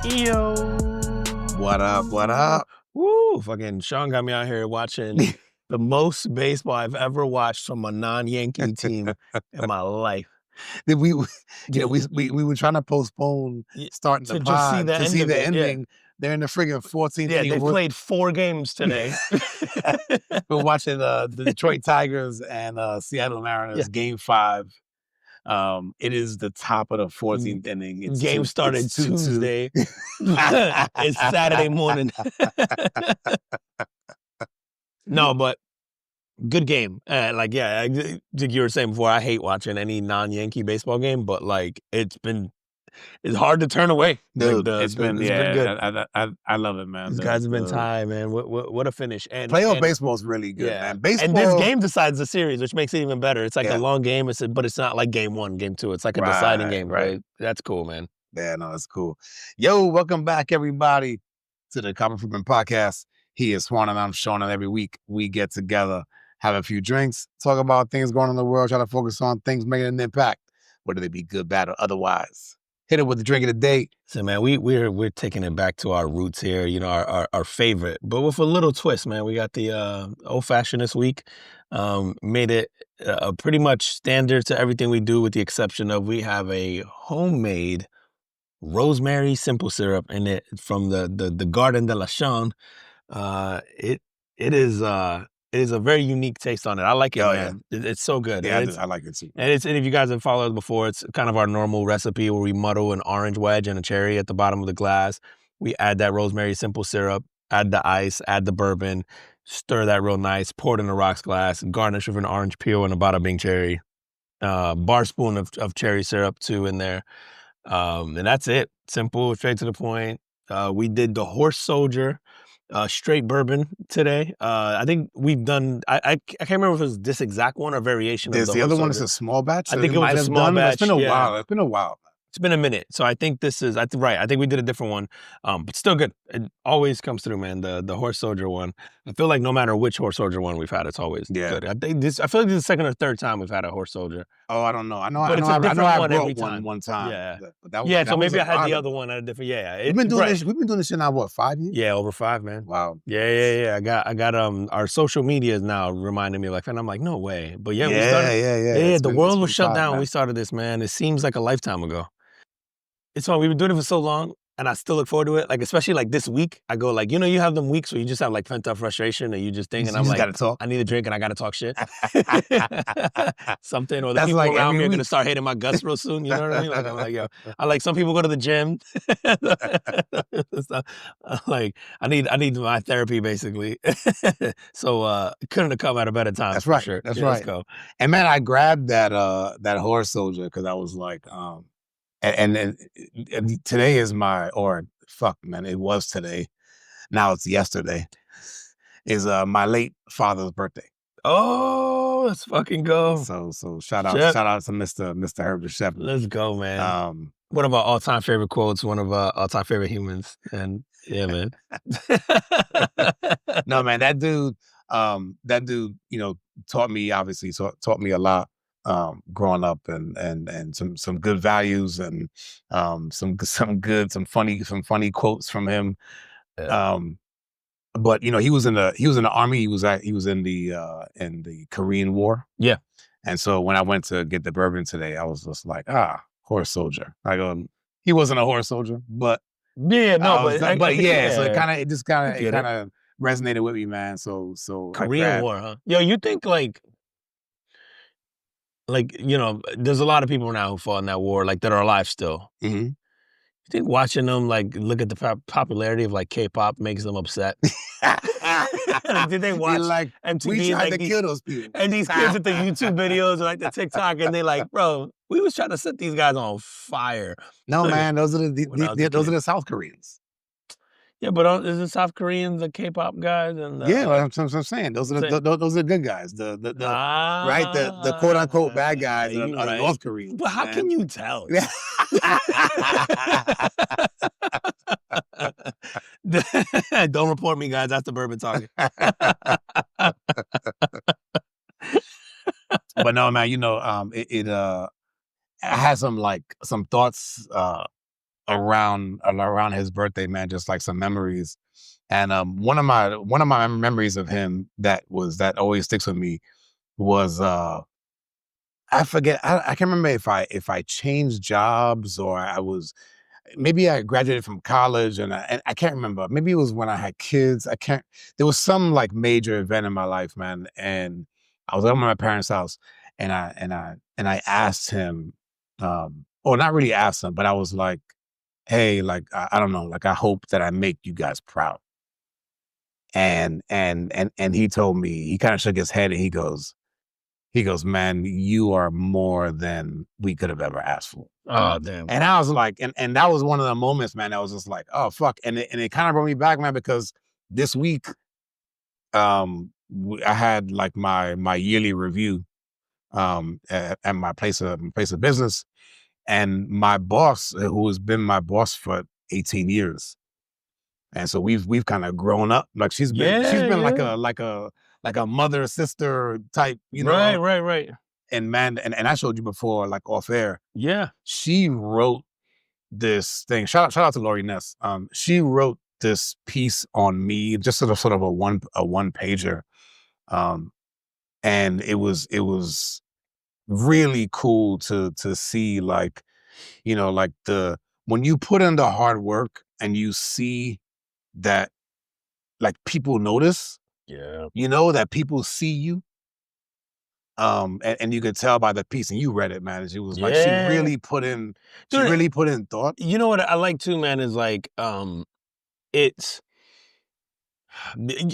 Yo. What up? What up? Woo! Fucking Sean got me out here watching the most baseball I've ever watched from a non-Yankee team in my life. We were trying to postpone Y- starting the to just see pod the to end see of the it, yeah. ending. They're in the friggin' 14th Yeah, inning. they played 4 games today. We're watching the Detroit Tigers and Seattle Mariners Yeah. Game 5. It is the top of the 14th inning. It's Game started it's 2-2. Tuesday. It's Saturday morning. No, but good game. Like you were saying before, I hate watching any non-Yankee baseball game, but like it's hard to turn away. Dude, Like it's been good. I love it, man. These guys have been tied, man. What a finish! And playoff baseball is really good, yeah, man. Baseball, and this game decides the series, which makes it even better. It's like Yeah. a long game, but it's not like game 1, game 2. It's like a deciding game, right. That's cool, man. Yeah, no, it's cool. Yo, welcome back, everybody, to the Common Freeman Podcast. He is Swan and I'm Sean, and every week we get together, have a few drinks, talk about things going on in the world, try to focus on things making an impact, whether they be good, bad, or otherwise. Hit it with the drink of the day. So, man, we're taking it back to our roots here, you know, our favorite, but with a little twist, man. We got the old fashioned this week. Made it pretty much standard to everything we do, with the exception of we have a homemade rosemary simple syrup in it from the Garden de la Chane. It is a very unique taste on it. I like it, man. It's so good. Yeah, I like it too. And if you guys have followed us before, it's kind of our normal recipe where we muddle an orange wedge and a cherry at the bottom of the glass. We add that rosemary simple syrup, add the ice, add the bourbon, stir that real nice, pour it in a rocks glass, garnish with an orange peel and a bada bing cherry. Bar spoon of cherry syrup too in there. And that's it. Simple, straight to the point. We did the Horse Soldier straight bourbon today. I think we've done, I can't remember if it was this exact one or variation There's of the other Horse one is Soldier. a small batch. I think it was a small batch. It's been a yeah. while. It's been a while. It's been a minute. So I think this is, right, I think we did a different one, but still good. It always comes through, man. The Horse Soldier one. I feel like no matter which Horse Soldier one we've had, it's always good. I feel like this is the second or third time we've had a Horse Soldier. Oh, I don't know. I know But it's a I different brought one every one time. one time. Yeah. But So maybe I had the other one at a different, We've been doing this. We've been doing this shit now, what, 5 years? Yeah, over 5, man. Wow. Yeah. I got our social media is now reminding me, like, and I'm like, no way. But yeah, we started. Yeah. The world was shut down when we started this, man. It seems like a lifetime ago. It's fun. We've been doing it for so long, and I still look forward to it. Like, especially like this week, I go like, you know, you have them weeks where you just have like pent up frustration, and you just think, and I'm like, gotta talk. I need a drink, and I gotta talk shit. Something, or the That's people like around me every are gonna week. start hating my guts real soon. You know what I mean? Like, I'm like, yo, some people go to the gym. Like, I need my therapy basically. So couldn't have come at a better time. That's right. Sure. That's Yeah, right. Let's go. And man, I grabbed that Horse Soldier because I was like, and today is it was today. Now it's yesterday. Is my late father's birthday. Oh, let's fucking go. So shout out to Mr. Herbert Shepard. Let's go, man. One of our all-time favorite quotes, one of our all-time favorite humans. And yeah, man. No, man, that dude, you know, taught me a lot growing up, and some good values, and some funny quotes from him. Yeah. But you know, he was in the army. He was in the Korean War. Yeah. And so when I went to get the bourbon today, I was just like, Horse Soldier. I go, he wasn't a horse soldier, but yeah, no, so it kind of resonated with me, man. So Korean War, huh? Yo, you think like, you know, there's a lot of people now who fought in that war, like, that are alive still. Mm-hmm. You think watching them, like, look at the popularity of like K-pop makes them upset? Did they watch MTV? We tried to kill those people. And these kids with the YouTube videos or like the TikTok, and they like, bro, we was trying to set these guys on fire. No, man, those are the South Koreans. Yeah, but is the South Koreans the K-pop guys? And that's what I'm saying. Those are the good guys. The quote unquote bad guys are the North Koreans. But how can you tell? Don't report me, guys. That's the bourbon talking. But no, man, you know, I had some thoughts around his birthday, man, just like some memories. And one of my memories of him that always sticks with me was I forget, I can't remember if I changed jobs or I was, maybe I graduated from college and I can't remember. Maybe it was when I had kids. I can't. There was some like major event in my life, man, and I was at my parents' house, and I asked him, or not really asked him, but I was like, "Hey, like I don't know, like I hope that I make you guys proud." And he told me, he kind of shook his head and he goes, "Man, you are more than we could have ever asked for." Oh, damn. And I was like, and that was one of the moments, man. I was just like, oh fuck, and it kind of brought me back, man, because this week, I had like my yearly review, at my place of business, and my boss, who has been my boss for 18 years, and so we've kind of grown up. Like she's Yeah, been like yeah. a mother sister type, Right, right, right. and man, and I showed you before, like off air, Yeah. she wrote this thing. Shout out to Lori Ness. She wrote this piece on me, just sort of a one pager, um, and it was really cool to see, like, like the when you put in the hard work and you see that, like, people notice, Yeah. that people see you. And you could tell by the piece, and you read it, man. She was like, Yeah. she Dude, really put in thought. you know what I like too, man, is like, it's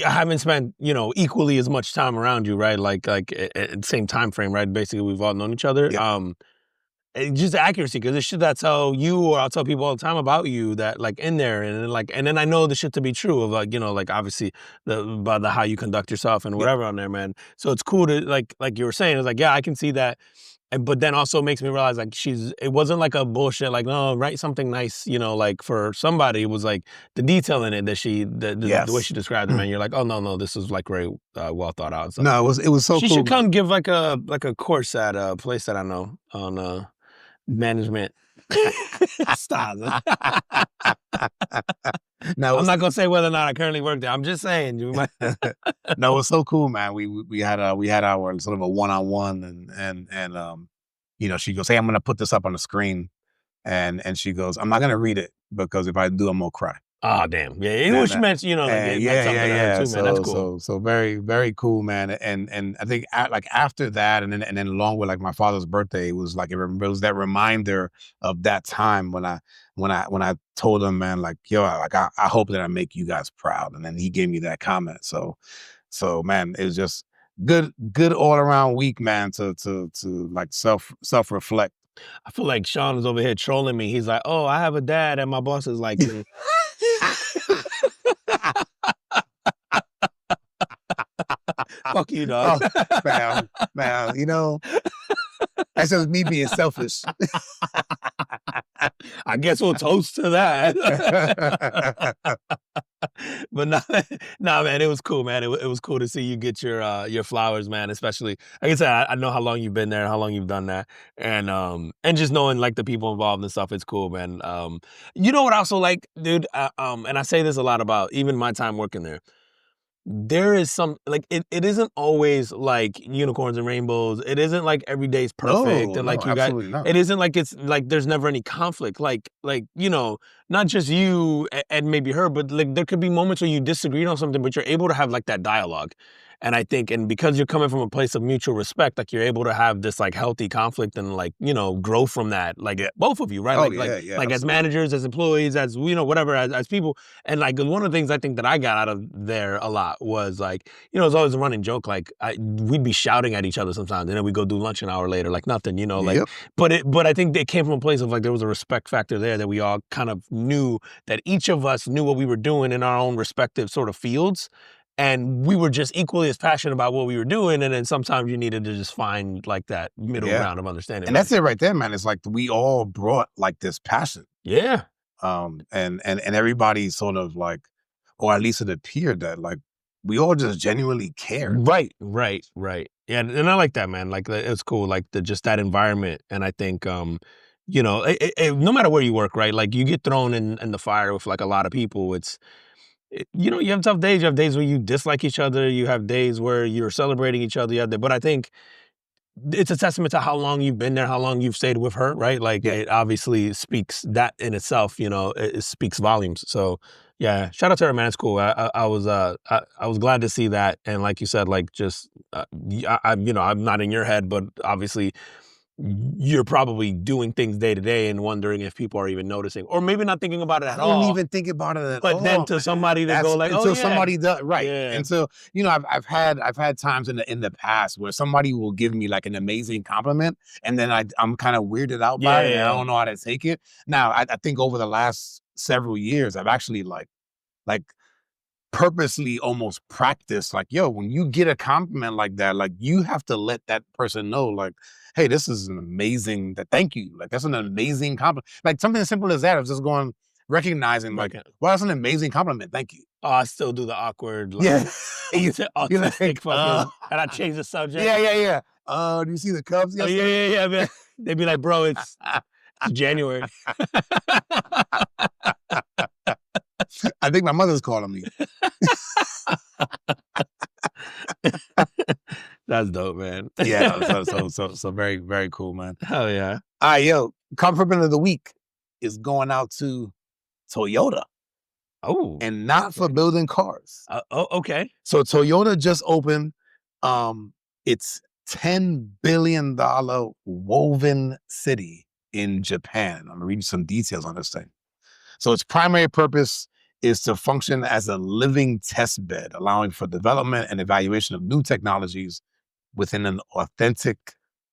I haven't spent, equally as much time around you, right? Like at the same time frame, right? Basically, we've all known each other. Yep. Just accuracy, because it's shit that tell you, or I'll tell people all the time about you, that like in there, and then, like, and then I know the shit to be true of, like, like, obviously about the how you conduct yourself and Yep. whatever on there, man. So it's cool to, like you were saying, it's like, yeah, I can see that. And but then also makes me realize, like, it wasn't like a bullshit, like, no, write something nice, like for somebody. It was like the detail in it that the way Yes. she described it, man. You're like, oh, no, no, this is like very well thought out and stuff. No, it was so She cool, should man. come give like a course at a place that I know on management styles. No, I'm not gonna say whether or not I currently work there. I'm just saying you might. no, it was so cool, man. We had our sort of a one-on-one, and she goes, "Hey, I'm gonna put this up on the screen," and she goes, "I'm not gonna read it because if I do, I'm gonna cry." Oh, damn. Yeah, And which meant, like, it meant yeah, yeah, something to her yeah. too, man. That's So cool. so so very very cool, man. And I think like after that, and then along with like my father's birthday, it was like it was that reminder of that time when I told him, man, like, yo, like I hope that I make you guys proud, and then he gave me that comment. So man, it was just good all around week, man. To like self reflect. I feel like Sean is over here trolling me. He's like, "Oh, I have a dad, and my boss is like me." Fuck you, dog. Oh, man, that's just me being selfish. I guess we'll toast to that. But no, nah, man, it was cool, man. It was cool to see you get your flowers, man. Especially, like I said, I know how long you've been there, how long you've done that, and just knowing like the people involved and stuff, it's cool, man. You know what I also like, dude, and I say this a lot about even my time working there. There is some, like, it isn't always like unicorns and rainbows. It isn't like every day's perfect, No, and no, like you got, absolutely not. it isn't like it's like there's never any conflict. Like not just you and maybe her, but like there could be moments where you disagreed on something, but you're able to have like that dialogue. And I think, and because you're coming from a place of mutual respect, like you're able to have this like healthy conflict and like grow from that, like Yeah. both of you, right? Oh Like yeah, yeah, as absolutely. managers, as employees, as whatever, as people. And like one of the things I think that I got out of there a lot was like, it's always a running joke. Like we'd be shouting at each other sometimes, and then we go do lunch an hour later, like nothing, like. Yep. But I think it came from a place of like there was a respect factor there that we all kind of knew that each of us knew what we were doing in our own respective sort of fields, and we were just equally as passionate about what we were doing. And then sometimes you needed to just find like that middle Yeah. ground of understanding. And that's it right there, man. It's like we all brought like this passion. Yeah. And everybody sort of like, or at least it appeared that like we all just genuinely cared. Right, right, right. Yeah, and I like that, man. Like it's cool, like just that environment. And I think no matter where you work, right? Like you get thrown in the fire with like a lot of people. You have tough days. You have days where you dislike each other. You have days where you're celebrating each other. But I think it's a testament to how long you've been there, how long you've stayed with her, right? Like Yeah. it obviously speaks that in itself, it speaks volumes. So yeah, shout out to her, man. It's cool. I was glad to see that. And like you said, like just, I'm not in your head, but obviously you're probably doing things day to day and wondering if people are even noticing or maybe not thinking about it I at don't all. even think about it at But then all, to man. somebody to go That's like, oh until yeah, somebody does right. yeah, Until I've had times in the past where somebody will give me like an amazing compliment, and then I'm kind of weirded out by it, and I yeah, don't know how to take it. Now, I think over the last several years, I've actually like purposely almost practice like, yo, when you get a compliment like that, like you have to let that person know, like, hey, this is an amazing thank you. Like that's an amazing compliment. Like something as simple as that of just going recognizing like, like, well, that's an amazing compliment. Thank you. oh, I still do the awkward, like Yeah. you, you're autistic like, fucking, and I change the subject. yeah. Do you see the Cubs Oh yeah, yesterday? yeah, yeah, man. They'd be like, bro, it's January. I think my mother's calling me. That's dope, man. Yeah. So very, very cool, man. Hell yeah. All right, yo, compliment of the week is going out to Toyota. Oh, And not for building cars. okay. So Toyota just opened its $10 billion woven city in Japan. I'm gonna read you some details on this thing. So its primary purpose is to function as a living test bed, allowing for development and evaluation of new technologies within an authentic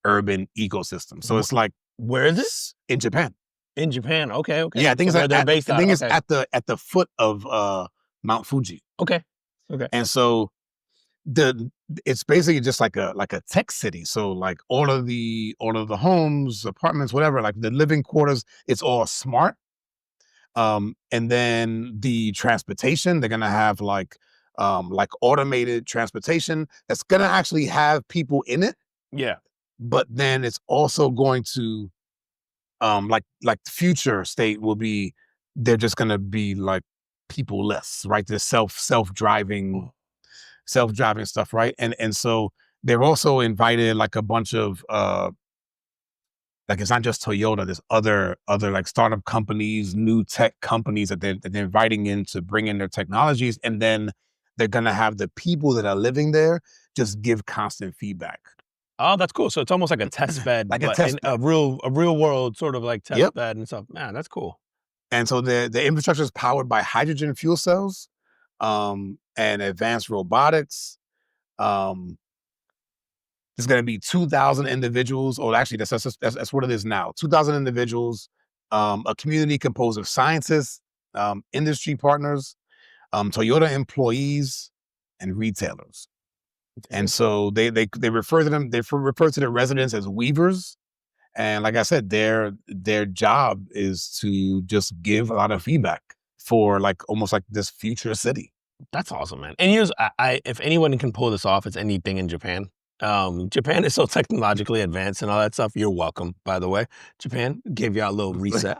urban ecosystem. So it's like, Where is this? in Japan. In Japan. Okay, okay. Yeah, I think So it's where they're based I out. think it's Okay. at the foot of Mount Fuji. Okay. Okay. And so it's basically just like a tech city. So like all of the homes, apartments, whatever, like the living quarters, it's all smart. And then the transportation, they're gonna have like automated transportation that's gonna actually have people in it, Yeah. but then it's also going to like the future state will be they're just gonna be like people less, right? There's self-driving stuff, right? And so they've also invited like a bunch of like it's not just Toyota, there's other like startup companies, new tech companies that they're inviting in to bring in their technologies, and then they're gonna have the people that are living there just give constant feedback. Oh, that's cool. So it's almost like a test bed, Like a but in test a bed. real world sort of like test Yep. bed and stuff. Man, that's cool. And so the infrastructure is powered by hydrogen fuel cells, and advanced robotics. Um, there's going to be 2,000 individuals, or actually, that's what it is now. 2,000 individuals, a community composed of scientists, industry partners, Toyota employees, and retailers. And so they refer to them. They refer to the residents as weavers. And like I said, their job is to just give a lot of feedback for like almost like this future city. That's awesome, man. And here's, if anyone can pull this off, it's anything in Japan. Japan is so technologically advanced and all that stuff. You're welcome, by the way. Japan gave y'all a little reset.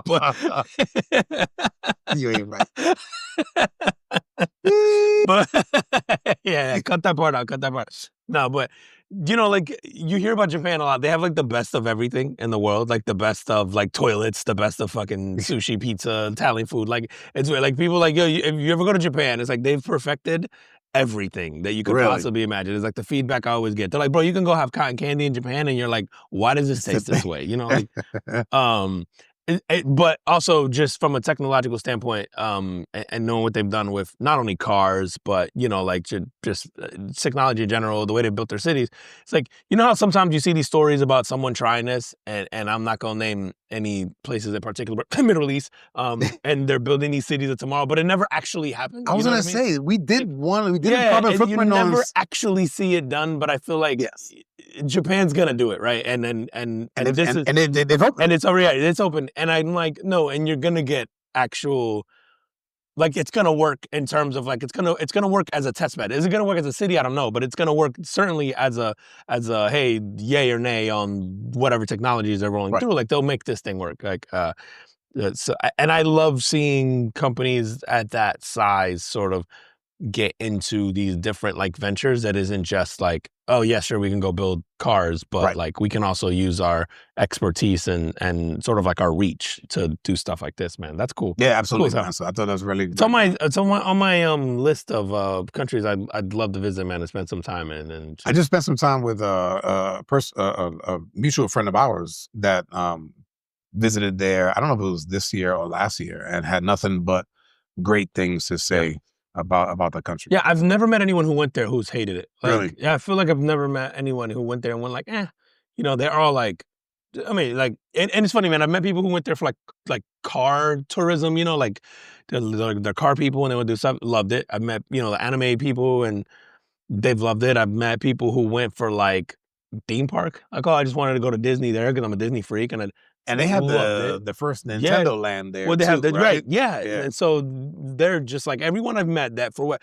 But You ain't right. but yeah, cut that part out. Cut that part. No, but like you hear about Japan a lot. They have like the best of everything in the world, like the best of like toilets, the best of fucking sushi, pizza, Italian food. Like it's weird. Like people like, yo, if you ever go to Japan, it's like they've perfected everything that you could Really? possibly imagine. It's like the feedback I always get. They're like, bro, you can go have cotton candy in Japan, and you're like, why does this taste this way? Like, um, but also just from a technological standpoint, and knowing what they've done with not only cars, but like just technology in general, the way they built their cities. It's like, how sometimes you see these stories about someone trying this, and I'm not gonna name any places in particular, but Middle East, and they're building these cities of tomorrow, but it never actually happened. I was You know gonna what I mean? say we did a Yeah, carbon and you footprint on. never actually see it done, but I feel like Yes. Japan's gonna do it, right? And this is They've opened. and it's already it's open, and I'm like, no, and you're gonna get actual like it's gonna work in terms of like it's gonna work as a test bed. Is it gonna work as a city? I don't know, but it's gonna work certainly as a hey, yay or nay on whatever technologies they're rolling Right. through. Like they'll make this thing work. Like and I love seeing companies at that size sort of get into these different like ventures that isn't just like, oh yeah, sure, we can go build cars, but Right. like we can also use our expertise and sort of like our reach to do stuff like this, man. That's cool. Yeah, Cool as absolutely, hell. man. So I thought that was really, It's on really my list of countries I'd love to visit, man, and spend some time in. And I just spent some time with a mutual friend of ours that visited there. I don't know if it was this year or last year, and had nothing but great things to say about the country. yeah, I've never met anyone who went there who's hated it. Like, Really? yeah, I feel like I've never met anyone who went there and went like, they're all like, I mean, like, and it's funny, man. I've met people who went there for like car tourism, like they're car people and they would do stuff. Loved it. I've met the anime people and they've loved it. I've met people who went for like theme park. Like, oh, I just wanted to go to Disney there because I'm a Disney freak, and I And they have loved it. the first Yeah, Nintendo land there well, they have too, the right, right? yeah, Yeah. and so they're just like everyone I've met that for what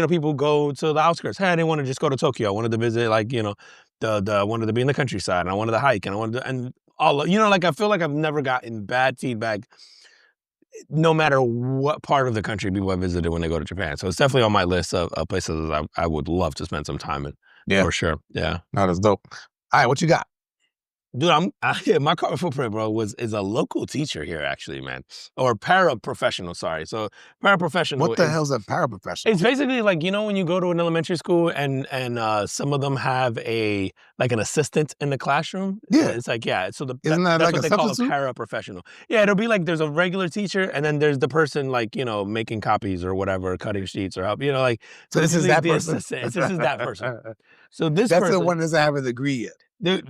people go to the outskirts. Hey, I didn't want to just go to Tokyo. I wanted to visit like the wanted to be in the countryside, and I wanted to hike, and I wanted to, and all like I feel like I've never gotten bad feedback, no matter what part of the country people have visited when they go to Japan. So it's definitely on my list of places I would love to spend some time in. Yeah. For sure. Yeah. No, that's dope. All right, what you got? Dude, my carbon footprint, bro, is a local teacher here, actually, man, or paraprofessional. Sorry, so paraprofessional. What the hell's a paraprofessional? It's basically like when you go to an elementary school and some of them have an assistant in the classroom. Yeah. It's like So Isn't that that's like what a they call a substitute? paraprofessional. Yeah, it'll be like there's a regular teacher and then there's the person like making copies or whatever, cutting sheets or help. So this is usually that the person? assistant. This is that person. So this That's person, the one that doesn't have a degree yet.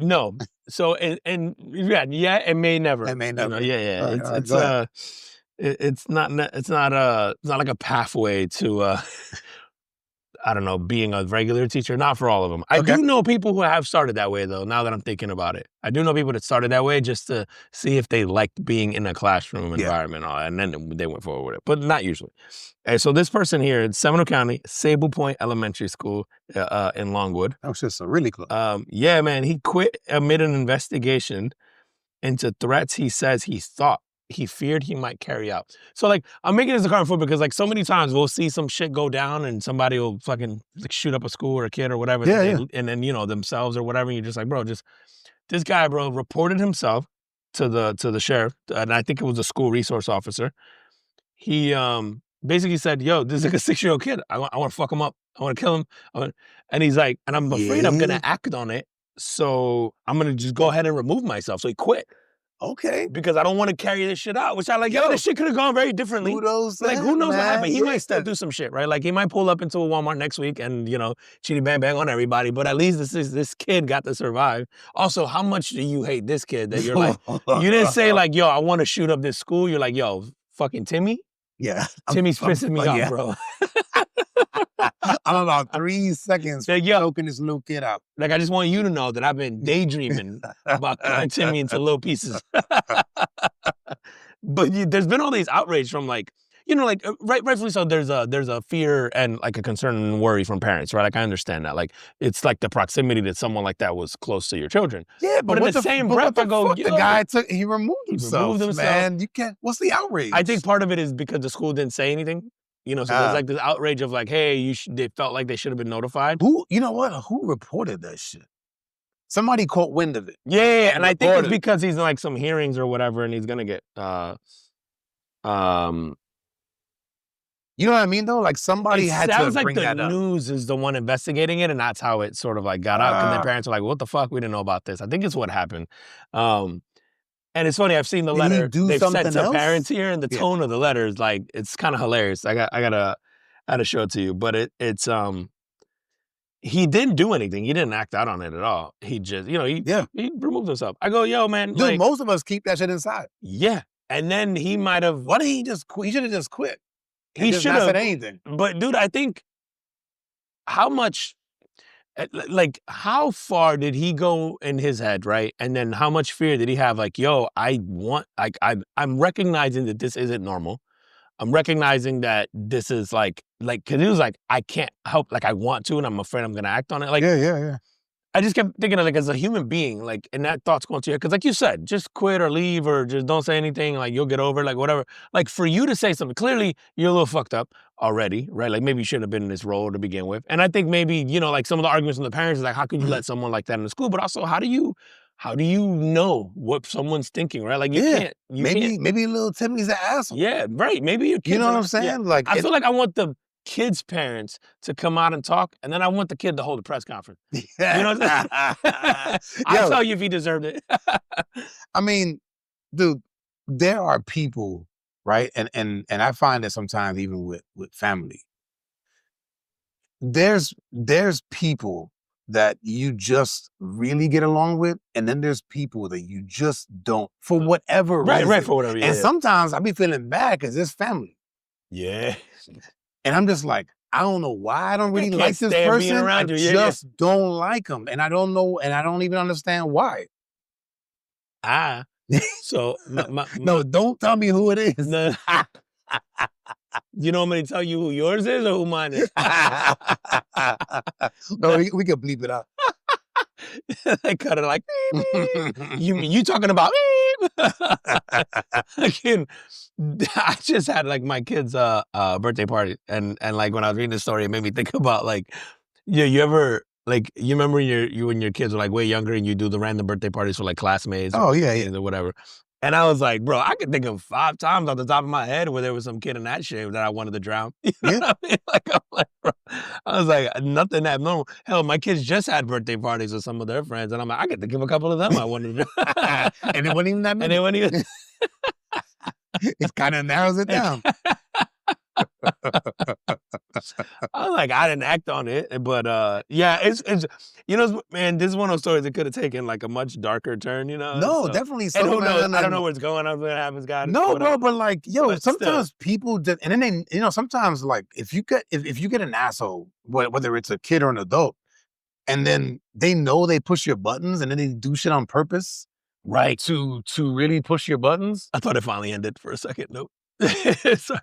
No. So and yeah, it may never. It may never. Yeah. All right, go ahead. It's not like a pathway to I don't know, being a regular teacher. Not for all of them. I Okay. do know people who have started that way though. Now that I'm thinking about it, I do know people that started that way just to see if they liked being in a classroom environment, and then they went forward with it, but not usually. And so this person here in Seminole County, Sable Point Elementary School in Longwood. Oh shit, so really close. Yeah, man, he quit amid an investigation into threats he feared he might carry out. So like I'm making this a carbon footprint because like so many times we'll see some shit go down and somebody will fucking like shoot up a school or a kid or whatever. Yeah. And then themselves or whatever. And you're just like, bro, this guy, bro, reported himself to the sheriff, and I think it was a school resource officer. He basically said, yo, this is like a 6-year-old kid. I want to fuck him up. I want to kill him. And he's like, and I'm afraid I'm gonna act on it. So I'm gonna just go ahead and remove myself. So he quit. Okay. Because I don't want to carry this shit out, which I like, this shit could have gone very differently. Kudos to Like, who him, knows what man. happened? He might still do some shit, right? Like, he might pull up into a Walmart next week and, chitty bang bang on everybody, but at least this kid got to survive. Also, how much do you hate this kid that you're like, you didn't say like, yo, I want to shoot up this school. You're like, yo, fucking Timmy? Yeah. Timmy's pissing me off, bro. I'm about 3 seconds Like, yo, choking this little kid out. like, I just want you to know that I've been daydreaming about cutting Timmy into little pieces. But there's been all these outrage from like, rightfully so. There's a fear and like a concern and worry from parents, right? Like I understand that. Like it's like the proximity that someone like that was close to your children. Yeah, but in the same breath, I go, the guy he removed himself. Man, you can't. What's the outrage? I think part of it is because the school didn't say anything. So there's like this outrage of like, hey, they felt like they should have been notified. Who, you know what? Who reported that shit? Somebody caught wind of it. Yeah, and I think it's because he's in like some hearings or whatever, and he's gonna get you know what I mean though? Like somebody had to bring that up. Sounds like the news is the one investigating it, and that's how it sort of like got out. Because their parents were like, "What the fuck? We didn't know about this." I think it's what happened. And it's funny. I've seen the letter they've sent to parents here, and the tone of the letter is like it's kind of hilarious. I gotta show it to you, but it's he didn't do anything. He didn't act out on it at all. He just he removed himself. I go, yo, man. Dude, like, most of us keep that shit inside. Yeah, and then he might have. Why didn't he just quit? He should have just quit. He should have said anything. But dude, I think how much, like, how far did he go in his head, right? And then how much fear did he have? Like, yo, I'm recognizing that this isn't normal. I'm recognizing that this is like, cause it was like, I can't help, like I want to, and I'm afraid I'm gonna act on it. Like, yeah. I just kept thinking of like as a human being, like, and that thought's going to your head. Cause like you said, just quit or leave or just don't say anything, like you'll get over it, like whatever. Like for you to say something, clearly you're a little fucked up already, right? Like maybe you shouldn't have been in this role to begin with. And I think maybe, you know, like some of the arguments from the parents is like, how can you let someone like that in the school? But also, how do you know what someone's thinking, right? Like you Yeah. can't, Maybe little Timmy's an asshole. yeah, right. Maybe your You kids know are what I'm not, yeah. saying? Like, I feel like I want the kids' parents to come out and talk, and then I want the kid to hold a press conference. You know what I'm saying? I'll yo, tell you if he deserved it. I mean, dude, there are people, right? And I find that sometimes even with family, there's people that you just really get along with, and then there's people that you just don't for whatever Right, reason. for whatever. And Yeah, sometimes I be feeling bad because it's family. yeah. And I'm just like, I don't know why I don't really Can't like this stand being person. I around you. Yeah, yeah. just don't like them. And I don't know, and I don't even understand why. Ah, so No, don't tell me who it is. no, you know, I'm gonna tell you who yours is or who mine is. No, we can bleep it out. They cut it like, beep, beep. You talking about beep? Again, I just had like my kid's birthday party, and like when I was reading the story, it made me think about like, yeah, you ever like you remember when your kids were like way younger and you do the random birthday parties for like classmates or Oh yeah. or whatever. And I was like, bro, I could think of 5 times off the top of my head where there was some kid in that shape that I wanted to drown. You know Yeah. what I mean? Like, I'm like, bro, I was like, nothing abnormal. Hell, my kids just had birthday parties with some of their friends, and I'm like, I could think of a couple of them I wanted to drown. And it wasn't even that And many. they wouldn't even. It kind of narrows it down. I was like, I didn't act on it, but yeah, it's you know, man, this is one of those stories that could have taken like a much darker turn, you know. No, So, definitely and so, who knows? man. I don't know where it's going. I don't know what happens, God. No, Whatever. bro, but like, yo, But still. sometimes people just, and then they, sometimes like if you get an asshole, whether it's a kid or an adult, and then they know they push your buttons, and then they do shit on purpose, Right. to really push your buttons. I thought it finally ended for a second. Nope. So,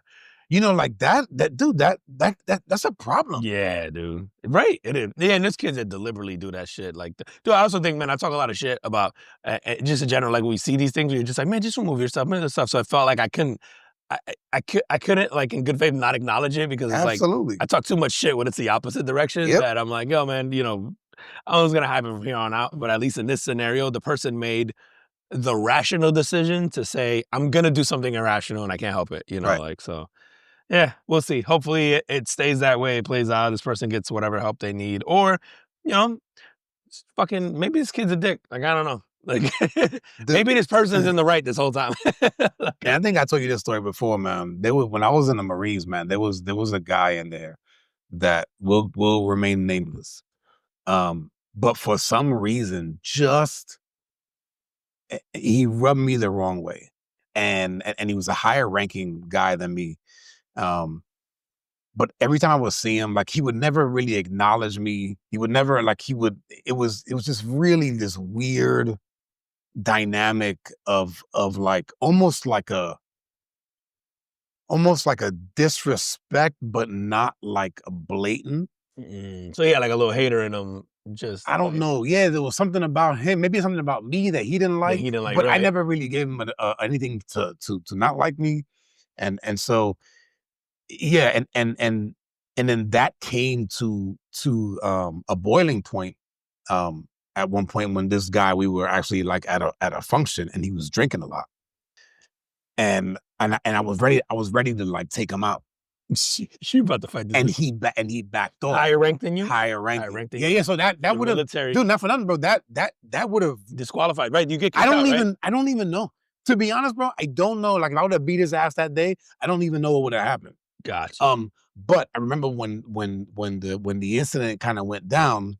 You know, like dude, that's a problem. yeah, dude. Right. It is. Yeah, and there's kids that deliberately do that shit. Like, dude, I also think, man, I talk a lot of shit about just in general. Like, we see these things, where you're just like, man, just remove yourself, man, this stuff. So I felt like I couldn't, I couldn't, like, in good faith, not acknowledge it because it's Absolutely. like I talk too much shit when it's the opposite direction. Yep. That I'm like, yo, man, you know, I was gonna happen from here on out. But at least in this scenario, the person made the rational decision to say, I'm gonna do something irrational, and I can't help it. You know, Right. like so. Yeah, we'll see. Hopefully it stays that way. It plays out. This person gets whatever help they need. Or, you know, fucking maybe this kid's a dick. Like, I don't know. Like maybe this person's in the right this whole time. And I think I told you this story before, man. When I was in the Marines, man, there was a guy in there that will remain nameless. But for some reason, just he rubbed me the wrong way. And he was a higher ranking guy than me. But every time I would see him, like he would never really acknowledge me. He would never like it was just really this weird dynamic of like almost like a disrespect, but not like a blatant. So yeah, like a little hater in him. Just I don't know. Yeah, there was something about him, maybe something about me that he didn't that like. he didn't like, but I right. never really gave him anything to not like me, and so yeah, and then that came to a boiling point at one point when this guy, we were actually like at a function, and he was drinking a lot, and I was ready to like take him out, You about to fight this and dude. he backed off. Higher ranked than you? Higher ranking. Higher ranked than Yeah, you? yeah. So that The would have, military dude, not for nothing, bro. That would have. disqualified, right? You get I kicked don't out, even right? I don't even know. To be honest, bro, I don't know. Like if I would have beat his ass that day, I don't even know what would have happened. Gotcha. But I remember when the incident kind of went down,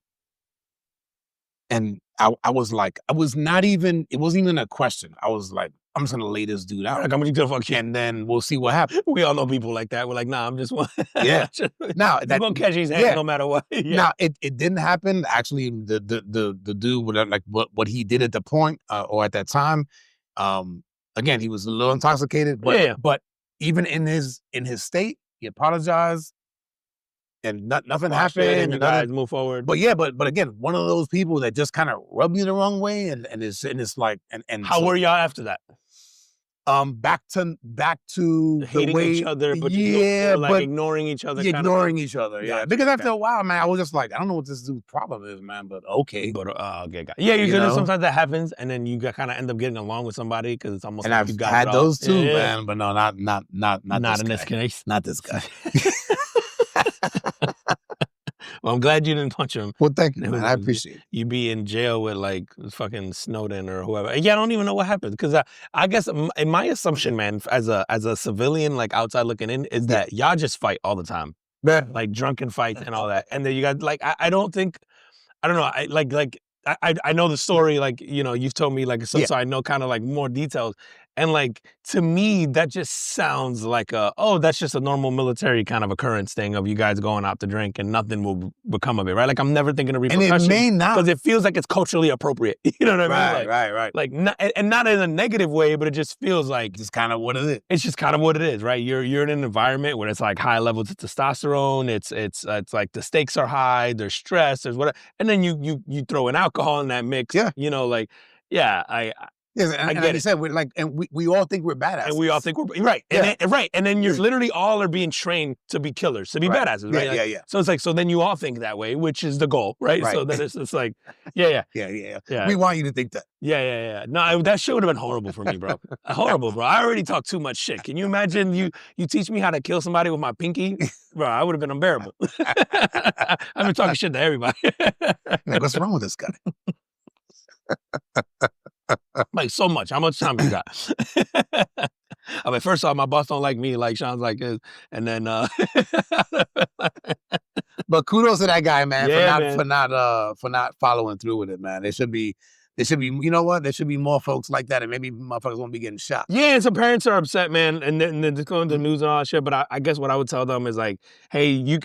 and I was like, it wasn't even a question. I was like, I'm just gonna lay this dude out, Like, I'm gonna fuck you. and then we'll see what happens. We all know people like that. We're like, nah, I'm just one. Yeah. Now You're that gonna catch his hand no matter what. Yeah. Now it didn't happen. Actually, the dude with like what he did at the point or at that time, again, he was a little intoxicated, but Yeah. but even in his state, he apologized, and nothing Squash it, happened. and you guys move forward. But yeah, but again, one of those people that just kind of rub you the wrong way, and it's like, and How so, were y'all after that? back to the Hating way, each other, but yeah, like but ignoring each other, kind of ignoring each other, yeah. Gotcha, Because after okay. a while, man, I was just like, I don't know what this dude's problem is, man, but okay. But okay, got it. Yeah, You because know? sometimes that happens, and then you kind of end up getting along with somebody because it's almost And like I've you got had it all. those too, Yeah. man, but no, not Not this in this guy. case. Not this guy. Well, I'm glad you didn't punch him. Well, thank you, It man. was- I appreciate it. You be in jail with like fucking Snowden or whoever. Yeah, I don't even know what happened because I guess in my assumption, man, as a civilian, like outside looking in, is that y'all just fight all the time, Man, like drunken fights and all that. And then you got like I don't think I don't know. I know the story. Like you've told me like so Yeah. so I know kind of like more details. And like to me, that just sounds like that's just a normal military kind of occurrence thing of you guys going out to drink and nothing will become of it, right? Like I'm never thinking of and repercussions it may not. because it feels like it's culturally appropriate. You know what I mean? Right. Like not, and not in a negative way, but it just feels like Just kind of what it is. it's just kind of what it is, right? You're in an environment where it's like high levels of testosterone. It's like the stakes are high. There's stress. There's whatever, and then you throw in alcohol in that mix. Yeah. Yes, and get like you it. said, we're like, and we all think we're badasses. And we all think we're right, Yeah. and then you're literally all are being trained to be killers, to be Right. badasses, right? Yeah, Like, yeah. So it's like, so then you all think that way, which is the goal, right? Right. So then it's like, yeah. Yeah. We want you to think that. Yeah. No, that shit would have been horrible for me, bro. Horrible, bro. I already talk too much shit. Can you imagine you teach me how to kill somebody with my pinky? Bro, I would have been unbearable. I've been talking shit to everybody. Like, what's wrong with this guy? Like so much. How much time you got? I mean, first off, my boss don't like me like Sean's like his. And then But kudos to that guy, man, Yeah, for not following through with it, man. There should be, you know what? There should be more folks like that, and maybe motherfuckers won't be getting shot. Yeah, and some parents are upset, man, and then they're going to the news and all that shit. But I guess what I would tell them is like, hey,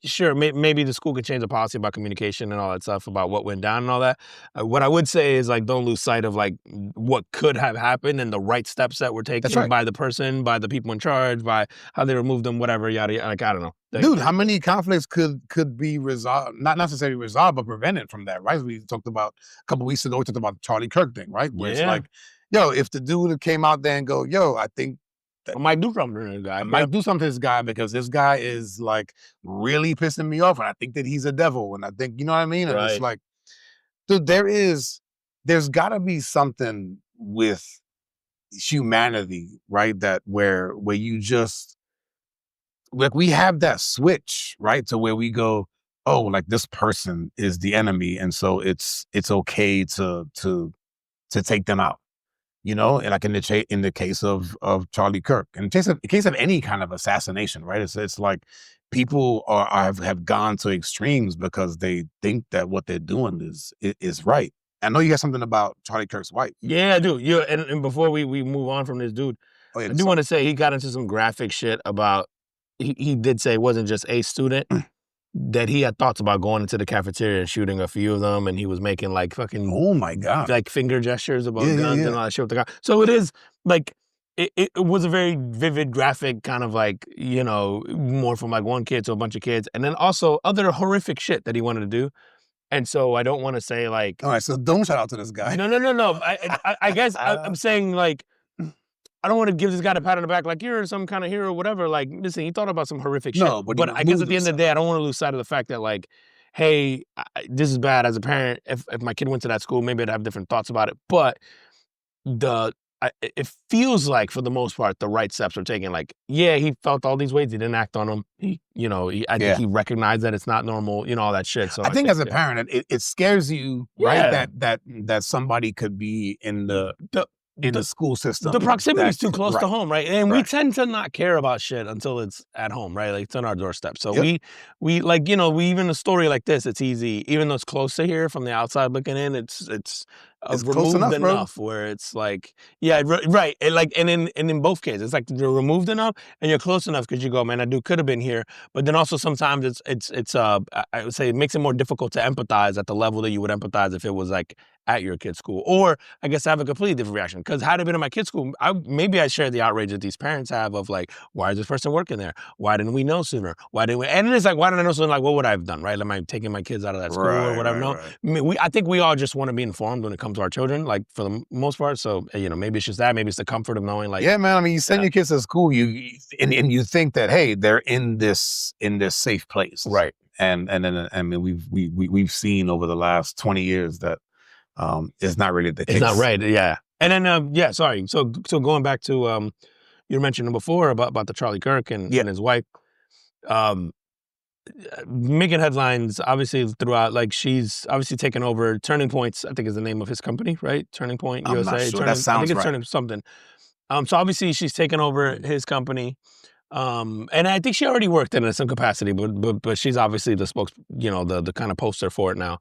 sure, maybe the school could change the policy about communication and all that stuff about what went down and all that. What I would say is like, don't lose sight of like what could have happened and the right steps that were taken right. by the person, by the people in charge, by how they removed them, whatever, yada yada. Like I don't know. Dude, how many conflicts could be resolved, not necessarily resolved, but prevented from that, right? We talked about a couple weeks ago, we talked about the Charlie Kirk thing, right? Where it's like, yo, if the dude came out there and go, yo, I think I might do something to this guy. I might do something to this guy because this guy is like really pissing me off, and I think that he's a devil, and I think, you know what I mean? And it's like, dude, there's gotta be something with humanity, right? That where you just, like, we have that switch, right? To where we go, oh, like this person is the enemy, and so it's okay to take them out, you know. And like in the case of Charlie Kirk, in case of any kind of assassination, right? It's like people have gone to extremes because they think that what they're doing is right. I know you got something about Charlie Kirk's wife. Yeah, I do. And before we move on from this dude, I do want to say he got into some graphic shit about. He did say it wasn't just a student, that he had thoughts about going into the cafeteria and shooting a few of them, and he was making like fucking, oh my God, like finger gestures about guns and all that shit with the guy. So it is like, it was a very vivid graphic kind of like, more from like one kid to a bunch of kids. And then also other horrific shit that he wanted to do. And so I don't want to say like. All right, so don't shout out to this guy. No. I guess I'm saying like, I don't want to give this guy a pat on the back like you're some kind of hero or whatever. Like, listen, he thought about some horrific shit. No, but I guess at the end of the day, I don't want to lose sight of the fact that like, hey, this is bad as a parent. If my kid went to that school, maybe I'd have different thoughts about it. But it feels like for the most part, the right steps are taken. Like, yeah, he felt all these ways. He didn't act on them. I think he recognized that it's not normal, all that shit. So I think as a parent, it scares you, right? That somebody could be in the school system. The proximity is too close to home, right? And we tend to not care about shit until it's at home, right? Like it's on our doorstep. So we like, we even a story like this, it's easy, even though it's close to here from the outside looking in, it's removed enough where it's like, right. And in both cases, it's like you're removed enough and you're close enough because you go, man, that dude could have been here. But then also sometimes it's I would say it makes it more difficult to empathize at the level that you would empathize if it was like at your kid's school. Or I guess I have a completely different reaction. Because had it been in my kid's school, maybe I share the outrage that these parents have of like, why is this person working there? Why didn't we know sooner? Why didn't we? And it's like, why didn't I know sooner? Like, what would I have done, right? Am I taking my kids out of that school or whatever? No. I think we all just want to be informed when it comes to our children, like for the most part. So, maybe it's just that. Maybe it's the comfort of knowing, like, yeah, man. I mean, you send your kids to school, and you think that, hey, they're in this safe place, right. And then I mean, we've seen over the last 20 years that it's not really the case. It's not right. Yeah. And then sorry. So going back to you were mentioning before about the Charlie Kirk and his wife, making headlines obviously throughout. Like, she's obviously taken over Turning Points, I think is the name of his company, right? Turning Point I'm USA. not sure. That sounds I think it's right. Turning something. So obviously she's taken over his company. And I think she already worked in some capacity, but she's obviously the the kind of poster for it now.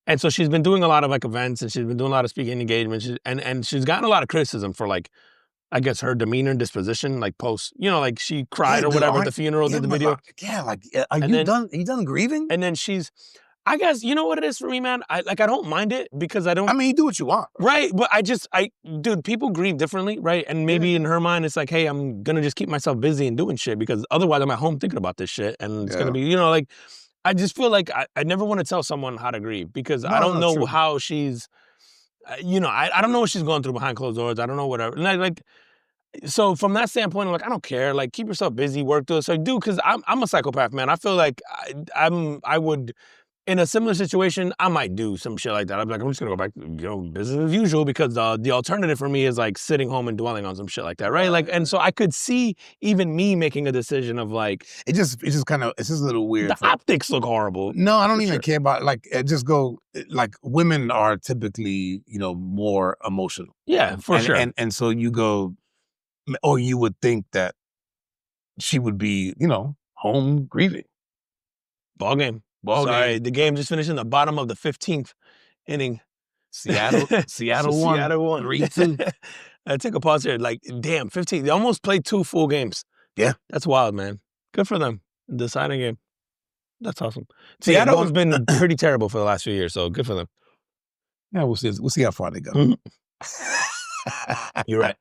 And so she's been doing a lot of like events, and she's been doing a lot of speaking engagements, and she's gotten a lot of criticism for, like, I guess her demeanor and disposition, like post, like she cried or whatever at the funeral, did the video. Are you done grieving? And then I guess, you know what it is for me, man? I don't mind it because I mean, you do what you want. Right. But dude, people grieve differently, right? And maybe in her mind, it's like, hey, I'm going to just keep myself busy and doing shit because otherwise I'm at home thinking about this shit. And it's going to be, like, I just feel like I never want to tell someone how to grieve because I don't know how she's, I don't know what she's going through behind closed doors. I don't know whatever. And so from that standpoint, I'm like, I don't care. Like, keep yourself busy, work through it. So dude, because I'm a psychopath, man. I feel like I would, in a similar situation, I might do some shit like that. I'm like, I'm just gonna go back to business as usual because the alternative for me is like sitting home and dwelling on some shit like that, right? Like, and so I could see even me making a decision of like, it's just a little weird. The optics look horrible. No, I don't even care about like women are typically more emotional. Yeah, for sure. And so you go, or you would think that she would be home grieving. Ball game. Sorry, the game just finished in the bottom of the 15th inning. Seattle won. Seattle won. 3-2. I take a pause here. Like, damn, 15. They almost played 2 full games. Yeah. That's wild, man. Good for them. Deciding game. That's awesome. Seattle has been pretty terrible for the last few years, so good for them. Yeah, we'll see how far they go. You're right.